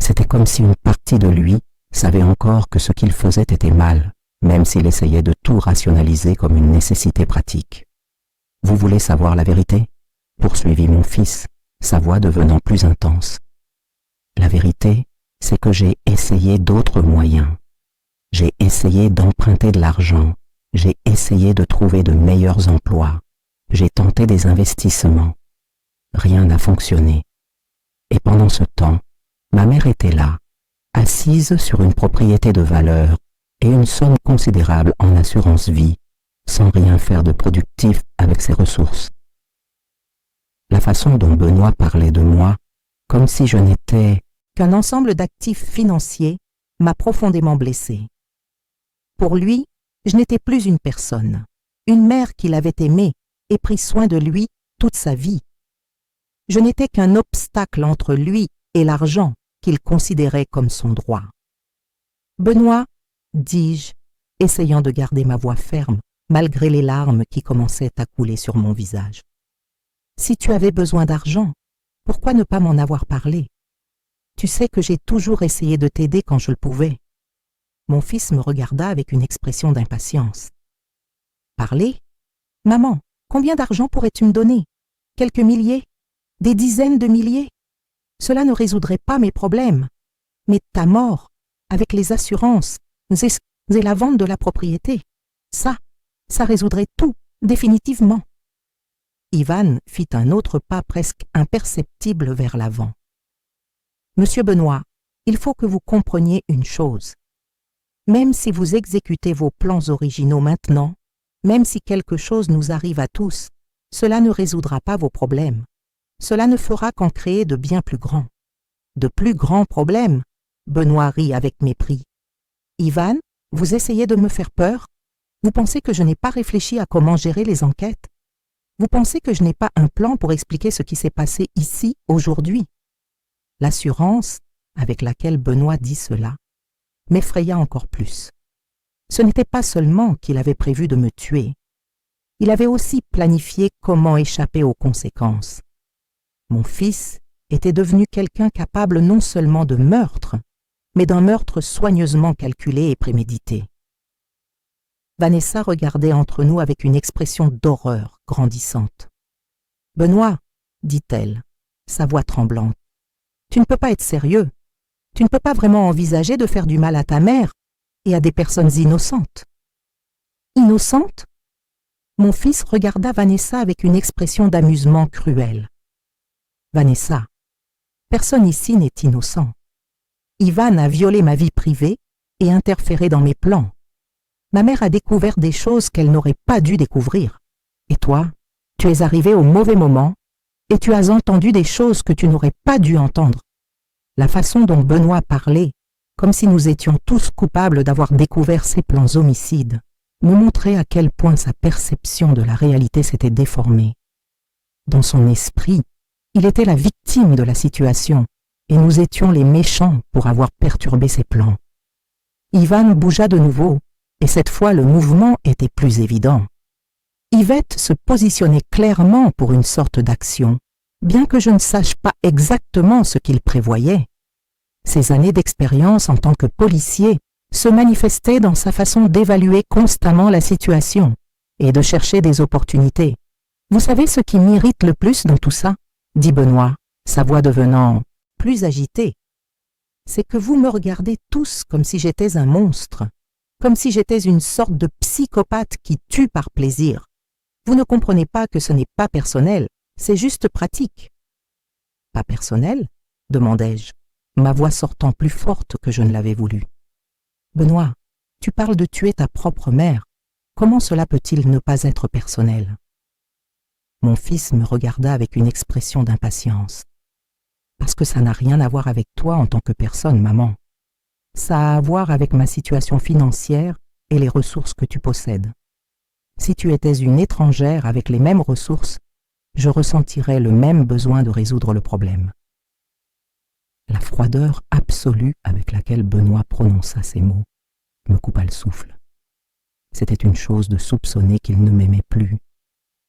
C'était comme si une partie de lui savait encore que ce qu'il faisait était mal, même s'il essayait de tout rationaliser comme une nécessité pratique. « Vous voulez savoir la vérité ?» poursuivit mon fils, sa voix devenant plus intense. « La vérité, c'est que j'ai essayé d'autres moyens. J'ai essayé d'emprunter de l'argent, j'ai essayé de trouver de meilleurs emplois, j'ai tenté des investissements. Rien n'a fonctionné. Et pendant ce temps, ma mère était là, assise sur une propriété de valeur et une somme considérable en assurance vie, sans rien faire de productif avec ses ressources. La façon dont Benoît parlait de moi, comme si je n'étais qu'un ensemble d'actifs financiers, m'a profondément blessée. Pour lui, je n'étais plus une personne, une mère qu'il avait aimée et pris soin de lui toute sa vie. Je n'étais qu'un obstacle entre lui et l'argent qu'il considérait comme son droit. Benoît, dis-je, essayant de garder ma voix ferme, malgré les larmes qui commençaient à couler sur mon visage. Si tu avais besoin d'argent, pourquoi ne pas m'en avoir parlé? Tu sais que j'ai toujours essayé de t'aider quand je le pouvais. Mon fils me regarda avec une expression d'impatience. Parler? Maman, combien d'argent pourrais-tu me donner? Quelques milliers? Des dizaines de milliers? Cela ne résoudrait pas mes problèmes. Mais ta mort, avec les assurances et la vente de la propriété, ça résoudrait tout, définitivement. Ivan fit un autre pas presque imperceptible vers l'avant. Monsieur Benoît, il faut que vous compreniez une chose. Même si vous exécutez vos plans originaux maintenant, même si quelque chose nous arrive à tous, cela ne résoudra pas vos problèmes. Cela ne fera qu'en créer de bien plus grands. De plus grands problèmes? Benoît rit avec mépris. Ivan, vous essayez de me faire peur? Vous pensez que je n'ai pas réfléchi à comment gérer les enquêtes? Vous pensez que je n'ai pas un plan pour expliquer ce qui s'est passé ici, aujourd'hui? L'assurance avec laquelle Benoît dit cela m'effraya encore plus. Ce n'était pas seulement qu'il avait prévu de me tuer, il avait aussi planifié comment échapper aux conséquences. Mon fils était devenu quelqu'un capable non seulement de meurtre, mais d'un meurtre soigneusement calculé et prémédité. Vanessa regardait entre nous avec une expression d'horreur grandissante. « Benoît, dit-elle, sa voix tremblante, tu ne peux pas être sérieux. Tu ne peux pas vraiment envisager de faire du mal à ta mère et à des personnes innocentes. » Innocentes? Mon fils regarda Vanessa avec une expression d'amusement cruel. « Vanessa, personne ici n'est innocent. Ivan a violé ma vie privée et interféré dans mes plans. Ma mère a découvert des choses qu'elle n'aurait pas dû découvrir. Et toi, tu es arrivé au mauvais moment et tu as entendu des choses que tu n'aurais pas dû entendre. » La façon dont Benoît parlait, comme si nous étions tous coupables d'avoir découvert ses plans homicides, me montrait à quel point sa perception de la réalité s'était déformée. Dans son esprit, il était la victime de la situation et nous étions les méchants pour avoir perturbé ses plans. Ivan bougea de nouveau et cette fois le mouvement était plus évident. Yvette se positionnait clairement pour une sorte d'action, bien que je ne sache pas exactement ce qu'il prévoyait. Ses années d'expérience en tant que policier se manifestaient dans sa façon d'évaluer constamment la situation et de chercher des opportunités. « Vous savez ce qui m'irrite le plus dans tout ça ?» dit Benoît, sa voix devenant plus agitée. « C'est que vous me regardez tous comme si j'étais un monstre, comme si j'étais une sorte de psychopathe qui tue par plaisir. Vous ne comprenez pas que ce n'est pas personnel, c'est juste pratique. »« Pas personnel ?» demandai-je, ma voix sortant plus forte que je ne l'avais voulu. « Benoît, tu parles de tuer ta propre mère. Comment cela peut-il ne pas être personnel ?» Mon fils me regarda avec une expression d'impatience. « Parce que ça n'a rien à voir avec toi en tant que personne, maman. Ça a à voir avec ma situation financière et les ressources que tu possèdes. Si tu étais une étrangère avec les mêmes ressources, je ressentirais le même besoin de résoudre le problème. » La froideur absolue avec laquelle Benoît prononça ces mots me coupa le souffle. C'était une chose de soupçonner qu'il ne m'aimait plus,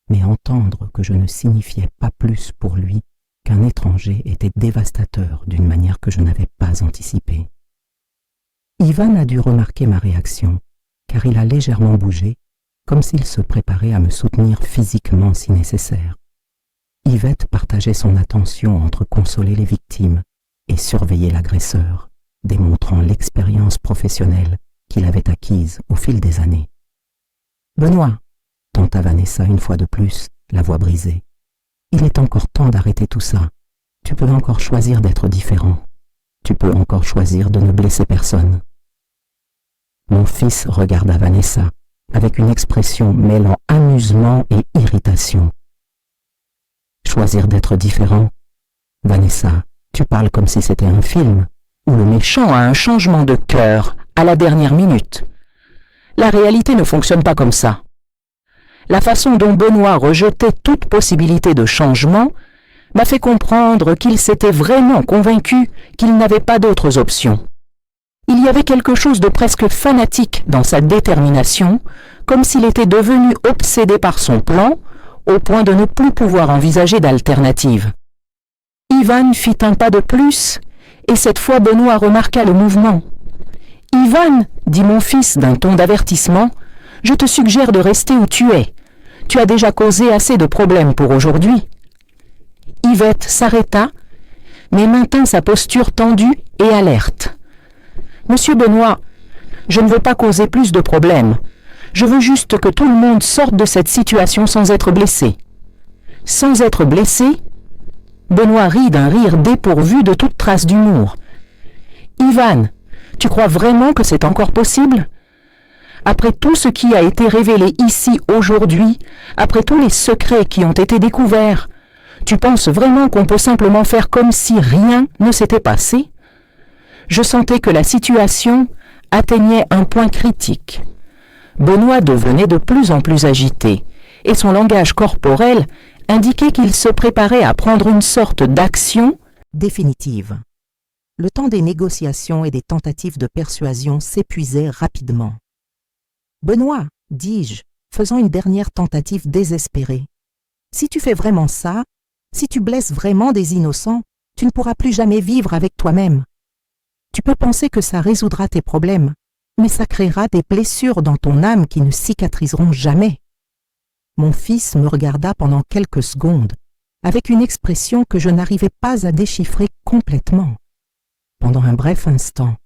mais entendre que je ne signifiais pas plus pour lui qu'un étranger était dévastateur d'une manière que je n'avais pas anticipée. Ivan a dû remarquer ma réaction, car il a légèrement bougé, comme s'il se préparait à me soutenir physiquement si nécessaire. Yvette partageait son attention entre consoler les victimes et surveiller l'agresseur, démontrant l'expérience professionnelle qu'il avait acquise au fil des années. « Benoît !» tenta Vanessa une fois de plus, la voix brisée. « Il est encore temps d'arrêter tout ça. Tu peux encore choisir d'être différent. Tu peux encore choisir de ne blesser personne. » Mon fils regarda Vanessa avec une expression mêlant amusement et irritation. « Choisir d'être différent? Vanessa, tu parles comme si c'était un film où le méchant a un changement de cœur à la dernière minute. La réalité ne fonctionne pas comme ça. La façon dont Benoît rejetait toute possibilité de changement m'a fait comprendre qu'il s'était vraiment convaincu qu'il n'avait pas d'autres options. Il y avait quelque chose de presque fanatique dans sa détermination, comme s'il était devenu obsédé par son plan, au point de ne plus pouvoir envisager d'alternative. Ivan fit un pas de plus, et cette fois Benoît remarqua le mouvement. « Ivan, dit mon fils d'un ton d'avertissement, je te suggère de rester où tu es. Tu as déjà causé assez de problèmes pour aujourd'hui. » Yvette s'arrêta, mais maintint sa posture tendue et alerte. « Monsieur Benoît, je ne veux pas causer plus de problèmes. Je veux juste que tout le monde sorte de cette situation sans être blessé. » « Sans être blessé ?» Benoît rit d'un rire dépourvu de toute trace d'humour. « Ivan, tu crois vraiment que c'est encore possible ? Après tout ce qui a été révélé ici aujourd'hui, après tous les secrets qui ont été découverts, tu penses vraiment qu'on peut simplement faire comme si rien ne s'était passé ? Je sentais que la situation atteignait un point critique. Benoît devenait de plus en plus agité, et son langage corporel indiquait qu'il se préparait à prendre une sorte d'action définitive. Le temps des négociations et des tentatives de persuasion s'épuisait rapidement. « Benoît, dis-je, faisant une dernière tentative désespérée, si tu fais vraiment ça, si tu blesses vraiment des innocents, tu ne pourras plus jamais vivre avec toi-même. Tu peux penser que ça résoudra tes problèmes, mais ça créera des blessures dans ton âme qui ne cicatriseront jamais. » Mon fils me regarda pendant quelques secondes, avec une expression que je n'arrivais pas à déchiffrer complètement. Pendant un bref instant,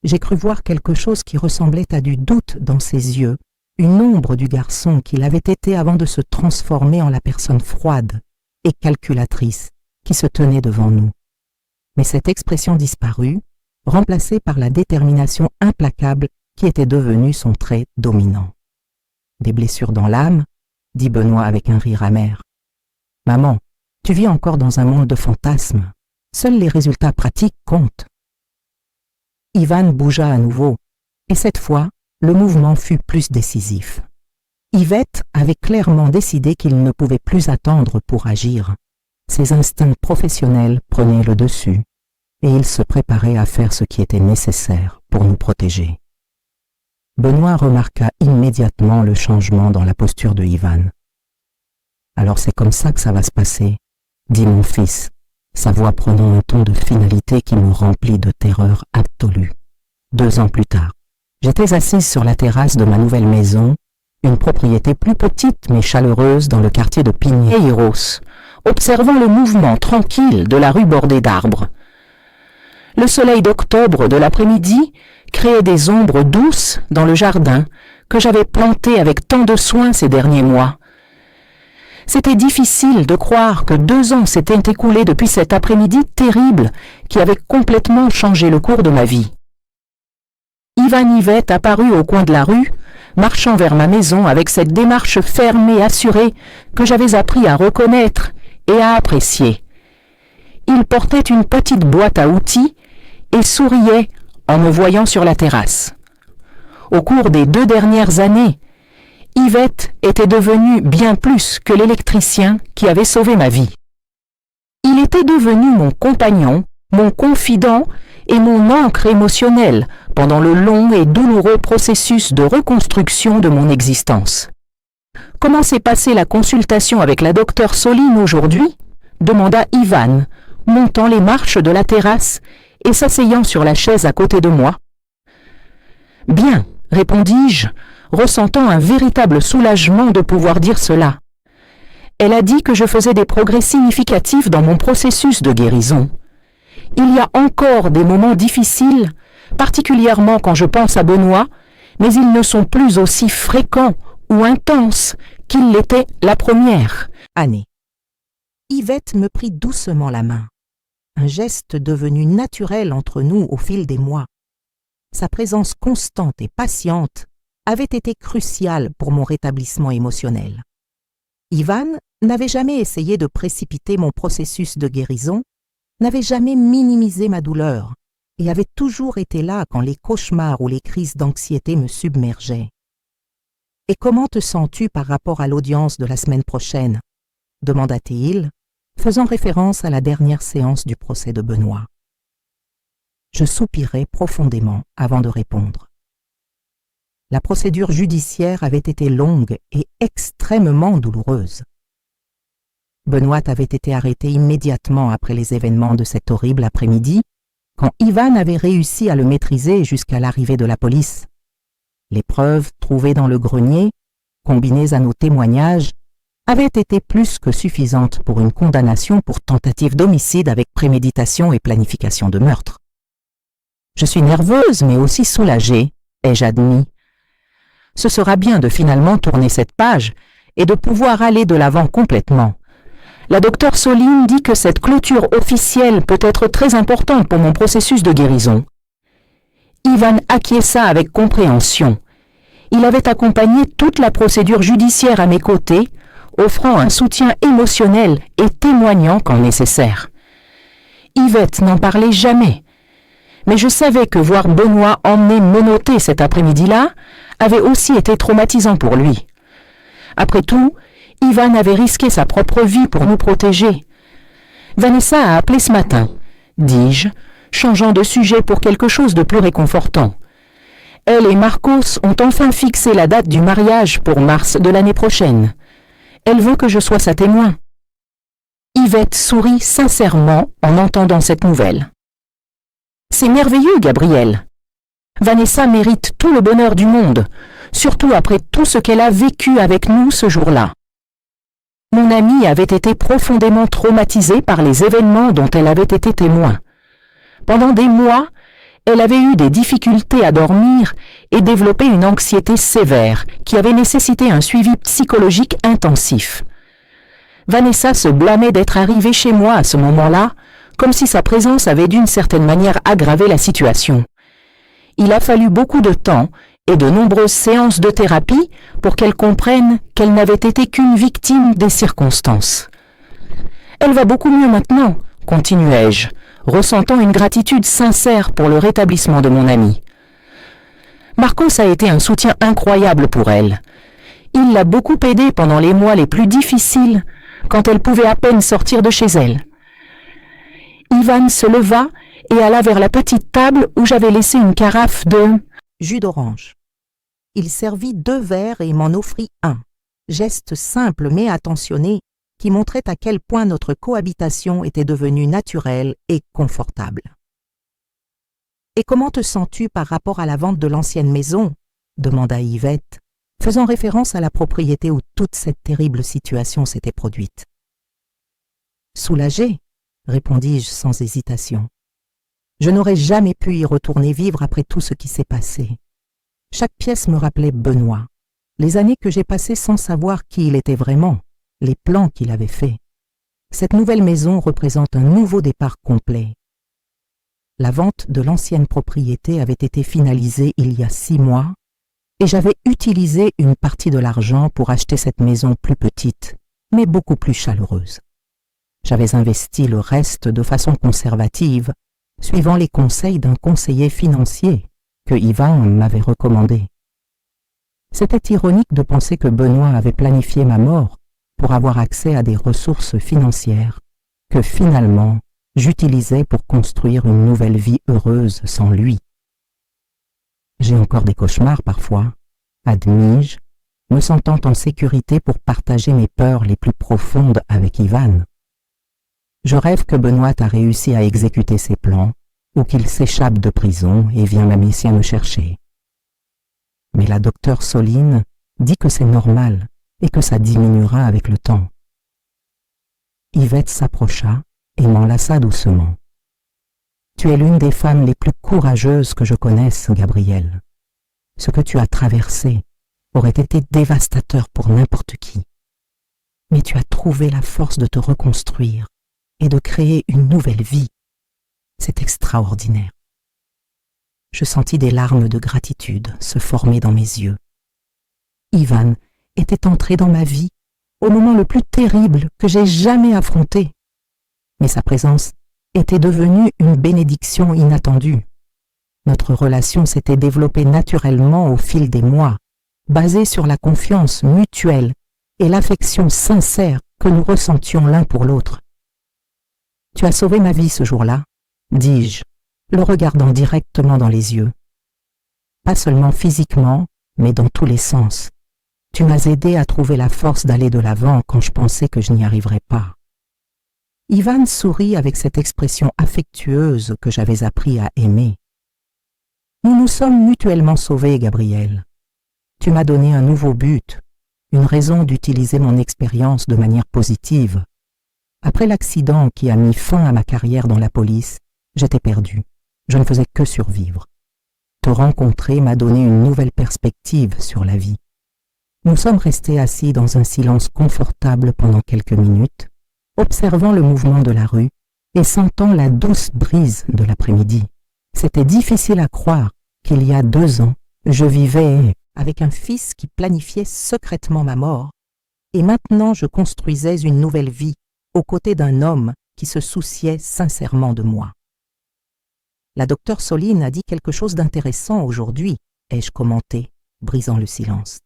j'ai cru voir quelque chose qui ressemblait à du doute dans ses yeux, une ombre du garçon qu'il avait été avant de se transformer en la personne froide et calculatrice qui se tenait devant nous. Mais cette expression disparut, remplacée par la détermination implacable qui était devenue son trait dominant. Des blessures dans l'âme, dit Benoît avec un rire amer. « Maman, tu vis encore dans un monde de fantasmes. Seuls les résultats pratiques comptent. » Ivan bougea à nouveau, et cette fois, le mouvement fut plus décisif. Yvette avait clairement décidé qu'il ne pouvait plus attendre pour agir. Ses instincts professionnels prenaient le dessus, et il se préparait à faire ce qui était nécessaire pour nous protéger. Benoît remarqua immédiatement le changement dans la posture de Ivan. « Alors c'est comme ça que ça va se passer, » dit mon fils, sa voix prenant un ton de finalité qui me remplit de terreur absolue. 2 ans plus tard, j'étais assise sur la terrasse de ma nouvelle maison, une propriété plus petite mais chaleureuse dans le quartier de Pinheiros, observant le mouvement tranquille de la rue bordée d'arbres. Le soleil d'octobre de l'après-midi créait des ombres douces dans le jardin que j'avais planté avec tant de soin ces derniers mois. C'était difficile de croire que 2 ans s'étaient écoulés depuis cet après-midi terrible qui avait complètement changé le cours de ma vie. Ivan Yvette apparut au coin de la rue, marchant vers ma maison avec cette démarche ferme et assurée que j'avais appris à reconnaître et à apprécier. Il portait une petite boîte à outils et souriait en me voyant sur la terrasse. Au cours des 2 dernières années, Yvette était devenue bien plus que l'électricien qui avait sauvé ma vie. Il était devenu mon compagnon, mon confident et mon ancre émotionnelle pendant le long et douloureux processus de reconstruction de mon existence. « Comment s'est passée la consultation avec la docteure Soline aujourd'hui ?» demanda Ivan, montant les marches de la terrasse et s'asseyant sur la chaise à côté de moi. « Bien, répondis-je, ressentant un véritable soulagement de pouvoir dire cela. Elle a dit que je faisais des progrès significatifs dans mon processus de guérison. Il y a encore des moments difficiles, particulièrement quand je pense à Benoît, mais ils ne sont plus aussi fréquents ou intenses qu'ils l'étaient la première année. » Yvette me prit doucement la main, un geste devenu naturel entre nous au fil des mois. Sa présence constante et patiente avait été cruciale pour mon rétablissement émotionnel. Ivan n'avait jamais essayé de précipiter mon processus de guérison, n'avait jamais minimisé ma douleur et avait toujours été là quand les cauchemars ou les crises d'anxiété me submergeaient. « Et comment te sens-tu par rapport à l'audience de la semaine prochaine ?» demanda-t-il, faisant référence à la dernière séance du procès de Benoît. Je soupirai profondément avant de répondre. La procédure judiciaire avait été longue et extrêmement douloureuse. Benoît avait été arrêté immédiatement après les événements de cet horrible après-midi, quand Ivan avait réussi à le maîtriser jusqu'à l'arrivée de la police. Les preuves trouvées dans le grenier, combinées à nos témoignages, avaient été plus que suffisantes pour une condamnation pour tentative d'homicide avec préméditation et planification de meurtre. Je suis nerveuse mais aussi soulagée, ai-je admis. Ce sera bien de finalement tourner cette page et de pouvoir aller de l'avant complètement. La docteure Soline dit que cette clôture officielle peut être très importante pour mon processus de guérison. Ivan acquiesça avec compréhension. Il avait accompagné toute la procédure judiciaire à mes côtés, offrant un soutien émotionnel et témoignant quand nécessaire. Yvette n'en parlait jamais, mais je savais que voir Benoît emmené menotté cet après-midi-là avait aussi été traumatisant pour lui. Après tout, Ivan avait risqué sa propre vie pour nous protéger. Vanessa a appelé ce matin, dis-je, changeant de sujet pour quelque chose de plus réconfortant. Elle et Marcos ont enfin fixé la date du mariage pour mars de l'année prochaine. Elle veut que je sois sa témoin. Yvette sourit sincèrement en entendant cette nouvelle. C'est merveilleux, Gabriel. Vanessa mérite tout le bonheur du monde, surtout après tout ce qu'elle a vécu avec nous ce jour-là. Mon amie avait été profondément traumatisée par les événements dont elle avait été témoin. Pendant des mois, elle avait eu des difficultés à dormir et développé une anxiété sévère qui avait nécessité un suivi psychologique intensif. Vanessa se blâmait d'être arrivée chez moi à ce moment-là, comme si sa présence avait d'une certaine manière aggravé la situation. Il a fallu beaucoup de temps et de nombreuses séances de thérapie pour qu'elle comprenne qu'elle n'avait été qu'une victime des circonstances. Elle va beaucoup mieux maintenant, continuai-je, ressentant une gratitude sincère pour le rétablissement de mon amie. Marcos a été un soutien incroyable pour elle. Il l'a beaucoup aidée pendant les mois les plus difficiles, quand elle pouvait à peine sortir de chez elle. Ivan se leva et alla vers la petite table où j'avais laissé une carafe de jus d'orange. Il servit 2 verres et m'en offrit un, geste simple mais attentionné qui montrait à quel point notre cohabitation était devenue naturelle et confortable. « Et comment te sens-tu par rapport à la vente de l'ancienne maison ?» demanda Yvette, faisant référence à la propriété où toute cette terrible situation s'était produite. « Soulagée, répondis-je sans hésitation. Je n'aurais jamais pu y retourner vivre après tout ce qui s'est passé. Chaque pièce me rappelait Benoît, les années que j'ai passées sans savoir qui il était vraiment, les plans qu'il avait faits. Cette nouvelle maison représente un nouveau départ complet. La vente de l'ancienne propriété avait été finalisée il y a 6 mois et j'avais utilisé une partie de l'argent pour acheter cette maison plus petite, mais beaucoup plus chaleureuse. J'avais investi le reste de façon conservative, suivant les conseils d'un conseiller financier que Ivan m'avait recommandé. C'était ironique de penser que Benoît avait planifié ma mort pour avoir accès à des ressources financières que finalement j'utilisais pour construire une nouvelle vie heureuse sans lui. J'ai encore des cauchemars parfois, admis-je, me sentant en sécurité pour partager mes peurs les plus profondes avec Ivan. Je rêve que Benoît a réussi à exécuter ses plans ou qu'il s'échappe de prison et vient même ici me chercher. Mais la docteure Soline dit que c'est normal et que ça diminuera avec le temps. Yvette s'approcha et m'enlaça doucement. « Tu es l'une des femmes les plus courageuses que je connaisse, Gabriel. Ce que tu as traversé aurait été dévastateur pour n'importe qui. Mais tu as trouvé la force de te reconstruire et de créer une nouvelle vie. C'est extraordinaire. » Je sentis des larmes de gratitude se former dans mes yeux. Ivan était entré dans ma vie au moment le plus terrible que j'ai jamais affronté. Mais sa présence était devenue une bénédiction inattendue. Notre relation s'était développée naturellement au fil des mois, basée sur la confiance mutuelle et l'affection sincère que nous ressentions l'un pour l'autre. « Tu as sauvé ma vie ce jour-là, dis-je, le regardant directement dans les yeux. Pas seulement physiquement, mais dans tous les sens. Tu m'as aidé à trouver la force d'aller de l'avant quand je pensais que je n'y arriverais pas. Ivan sourit avec cette expression affectueuse que j'avais appris à aimer. Nous nous sommes mutuellement sauvés, Gabriel. Tu m'as donné un nouveau but, une raison d'utiliser mon expérience de manière positive. Après l'accident qui a mis fin à ma carrière dans la police, j'étais perdu. Je ne faisais que survivre. Te rencontrer m'a donné une nouvelle perspective sur la vie. Nous sommes restés assis dans un silence confortable pendant quelques minutes, observant le mouvement de la rue et sentant la douce brise de l'après-midi. C'était difficile à croire qu'il y a 2 ans, je vivais avec un fils qui planifiait secrètement ma mort, et maintenant je construisais une nouvelle vie aux côtés d'un homme qui se souciait sincèrement de moi. La docteure Soline a dit quelque chose d'intéressant aujourd'hui, ai-je commenté, brisant le silence.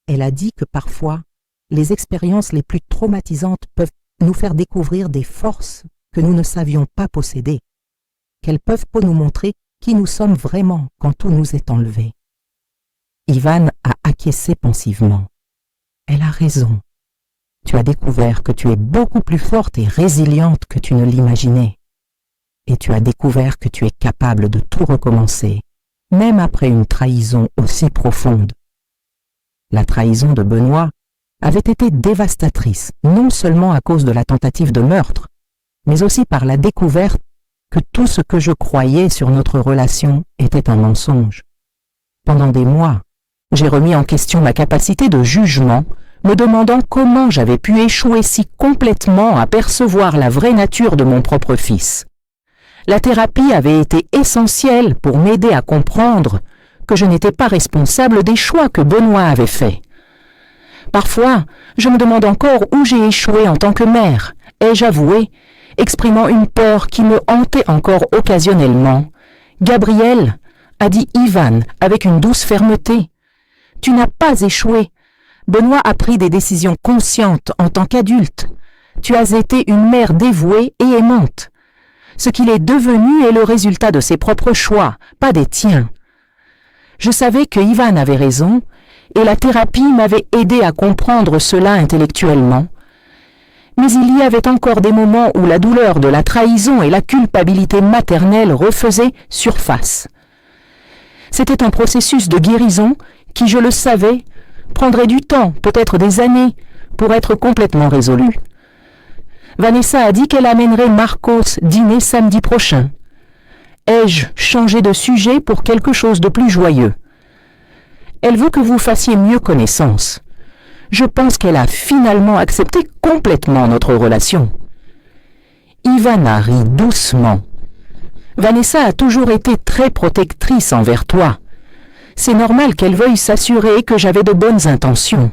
Elle a dit que parfois, les expériences les plus traumatisantes peuvent nous faire découvrir des forces que nous ne savions pas posséder, qu'elles peuvent nous montrer qui nous sommes vraiment quand tout nous est enlevé. Ivan a acquiescé pensivement. Elle a raison. Tu as découvert que tu es beaucoup plus forte et résiliente que tu ne l'imaginais. Et tu as découvert que tu es capable de tout recommencer, même après une trahison aussi profonde. La trahison de Benoît avait été dévastatrice, non seulement à cause de la tentative de meurtre, mais aussi par la découverte que tout ce que je croyais sur notre relation était un mensonge. Pendant des mois, j'ai remis en question ma capacité de jugement, me demandant comment j'avais pu échouer si complètement à percevoir la vraie nature de mon propre fils. La thérapie avait été essentielle pour m'aider à comprendre que je n'étais pas responsable des choix que Benoît avait faits. Parfois, je me demande encore où j'ai échoué en tant que mère, ai-je avoué, exprimant une peur qui me hantait encore occasionnellement. « Gabriel, » a dit Ivan avec une douce fermeté, « tu n'as pas échoué. Benoît a pris des décisions conscientes en tant qu'adulte. Tu as été une mère dévouée et aimante. Ce qu'il est devenu est le résultat de ses propres choix, pas des tiens. » Je savais que Ivan avait raison, et la thérapie m'avait aidé à comprendre cela intellectuellement. Mais il y avait encore des moments où la douleur de la trahison et la culpabilité maternelle refaisaient surface. C'était un processus de guérison qui, je le savais, prendrait du temps, peut-être des années, pour être complètement résolu. Vanessa a dit qu'elle amènerait Marcos dîner samedi prochain. Ai-je changé de sujet pour quelque chose de plus joyeux? Elle veut que vous fassiez mieux connaissance. Je pense qu'elle a finalement accepté complètement notre relation. Ivana rit doucement. Vanessa a toujours été très protectrice envers toi. C'est normal qu'elle veuille s'assurer que j'avais de bonnes intentions.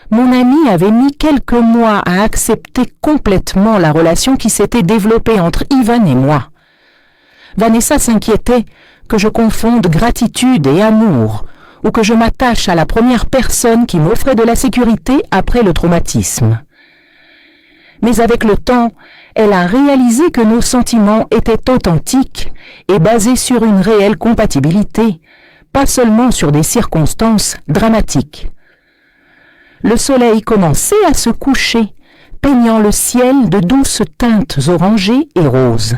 Mon ami avait mis quelques mois à accepter complètement la relation qui s'était développée entre Ivan et moi. Vanessa s'inquiétait que je confonde gratitude et amour, ou que je m'attache à la première personne qui m'offrait de la sécurité après le traumatisme. Mais avec le temps, elle a réalisé que nos sentiments étaient authentiques et basés sur une réelle compatibilité, pas seulement sur des circonstances dramatiques. Le soleil commençait à se coucher, peignant le ciel de douces teintes orangées et roses.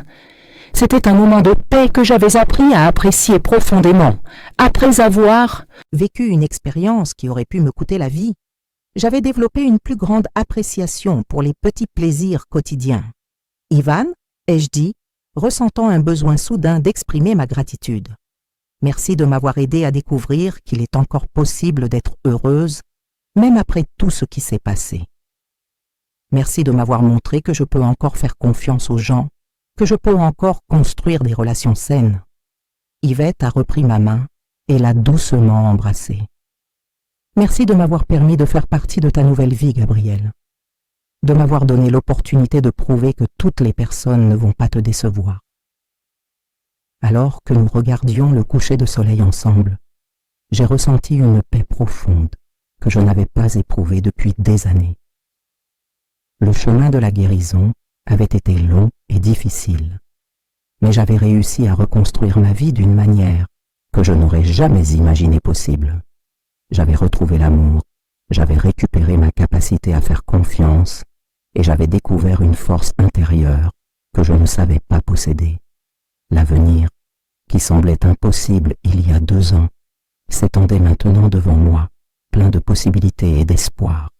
C'était un moment de paix que j'avais appris à apprécier profondément, après avoir vécu une expérience qui aurait pu me coûter la vie. J'avais développé une plus grande appréciation pour les petits plaisirs quotidiens. Ivan, ai-je dit, ressentant un besoin soudain d'exprimer ma gratitude. Merci de m'avoir aidé à découvrir qu'il est encore possible d'être heureuse, même après tout ce qui s'est passé. Merci de m'avoir montré que je peux encore faire confiance aux gens, que je peux encore construire des relations saines. Yvette a repris ma main et l'a doucement embrassée. Merci de m'avoir permis de faire partie de ta nouvelle vie, Gabriel. De m'avoir donné l'opportunité de prouver que toutes les personnes ne vont pas te décevoir. Alors que nous regardions le coucher de soleil ensemble, j'ai ressenti une paix profonde que je n'avais pas éprouvée depuis des années. Le chemin de la guérison avait été long et difficile, mais j'avais réussi à reconstruire ma vie d'une manière que je n'aurais jamais imaginé possible. J'avais retrouvé l'amour, j'avais récupéré ma capacité à faire confiance et j'avais découvert une force intérieure que je ne savais pas posséder. L'avenir, qui semblait impossible il y a 2 ans, s'étendait maintenant devant moi, plein de possibilités et d'espoir.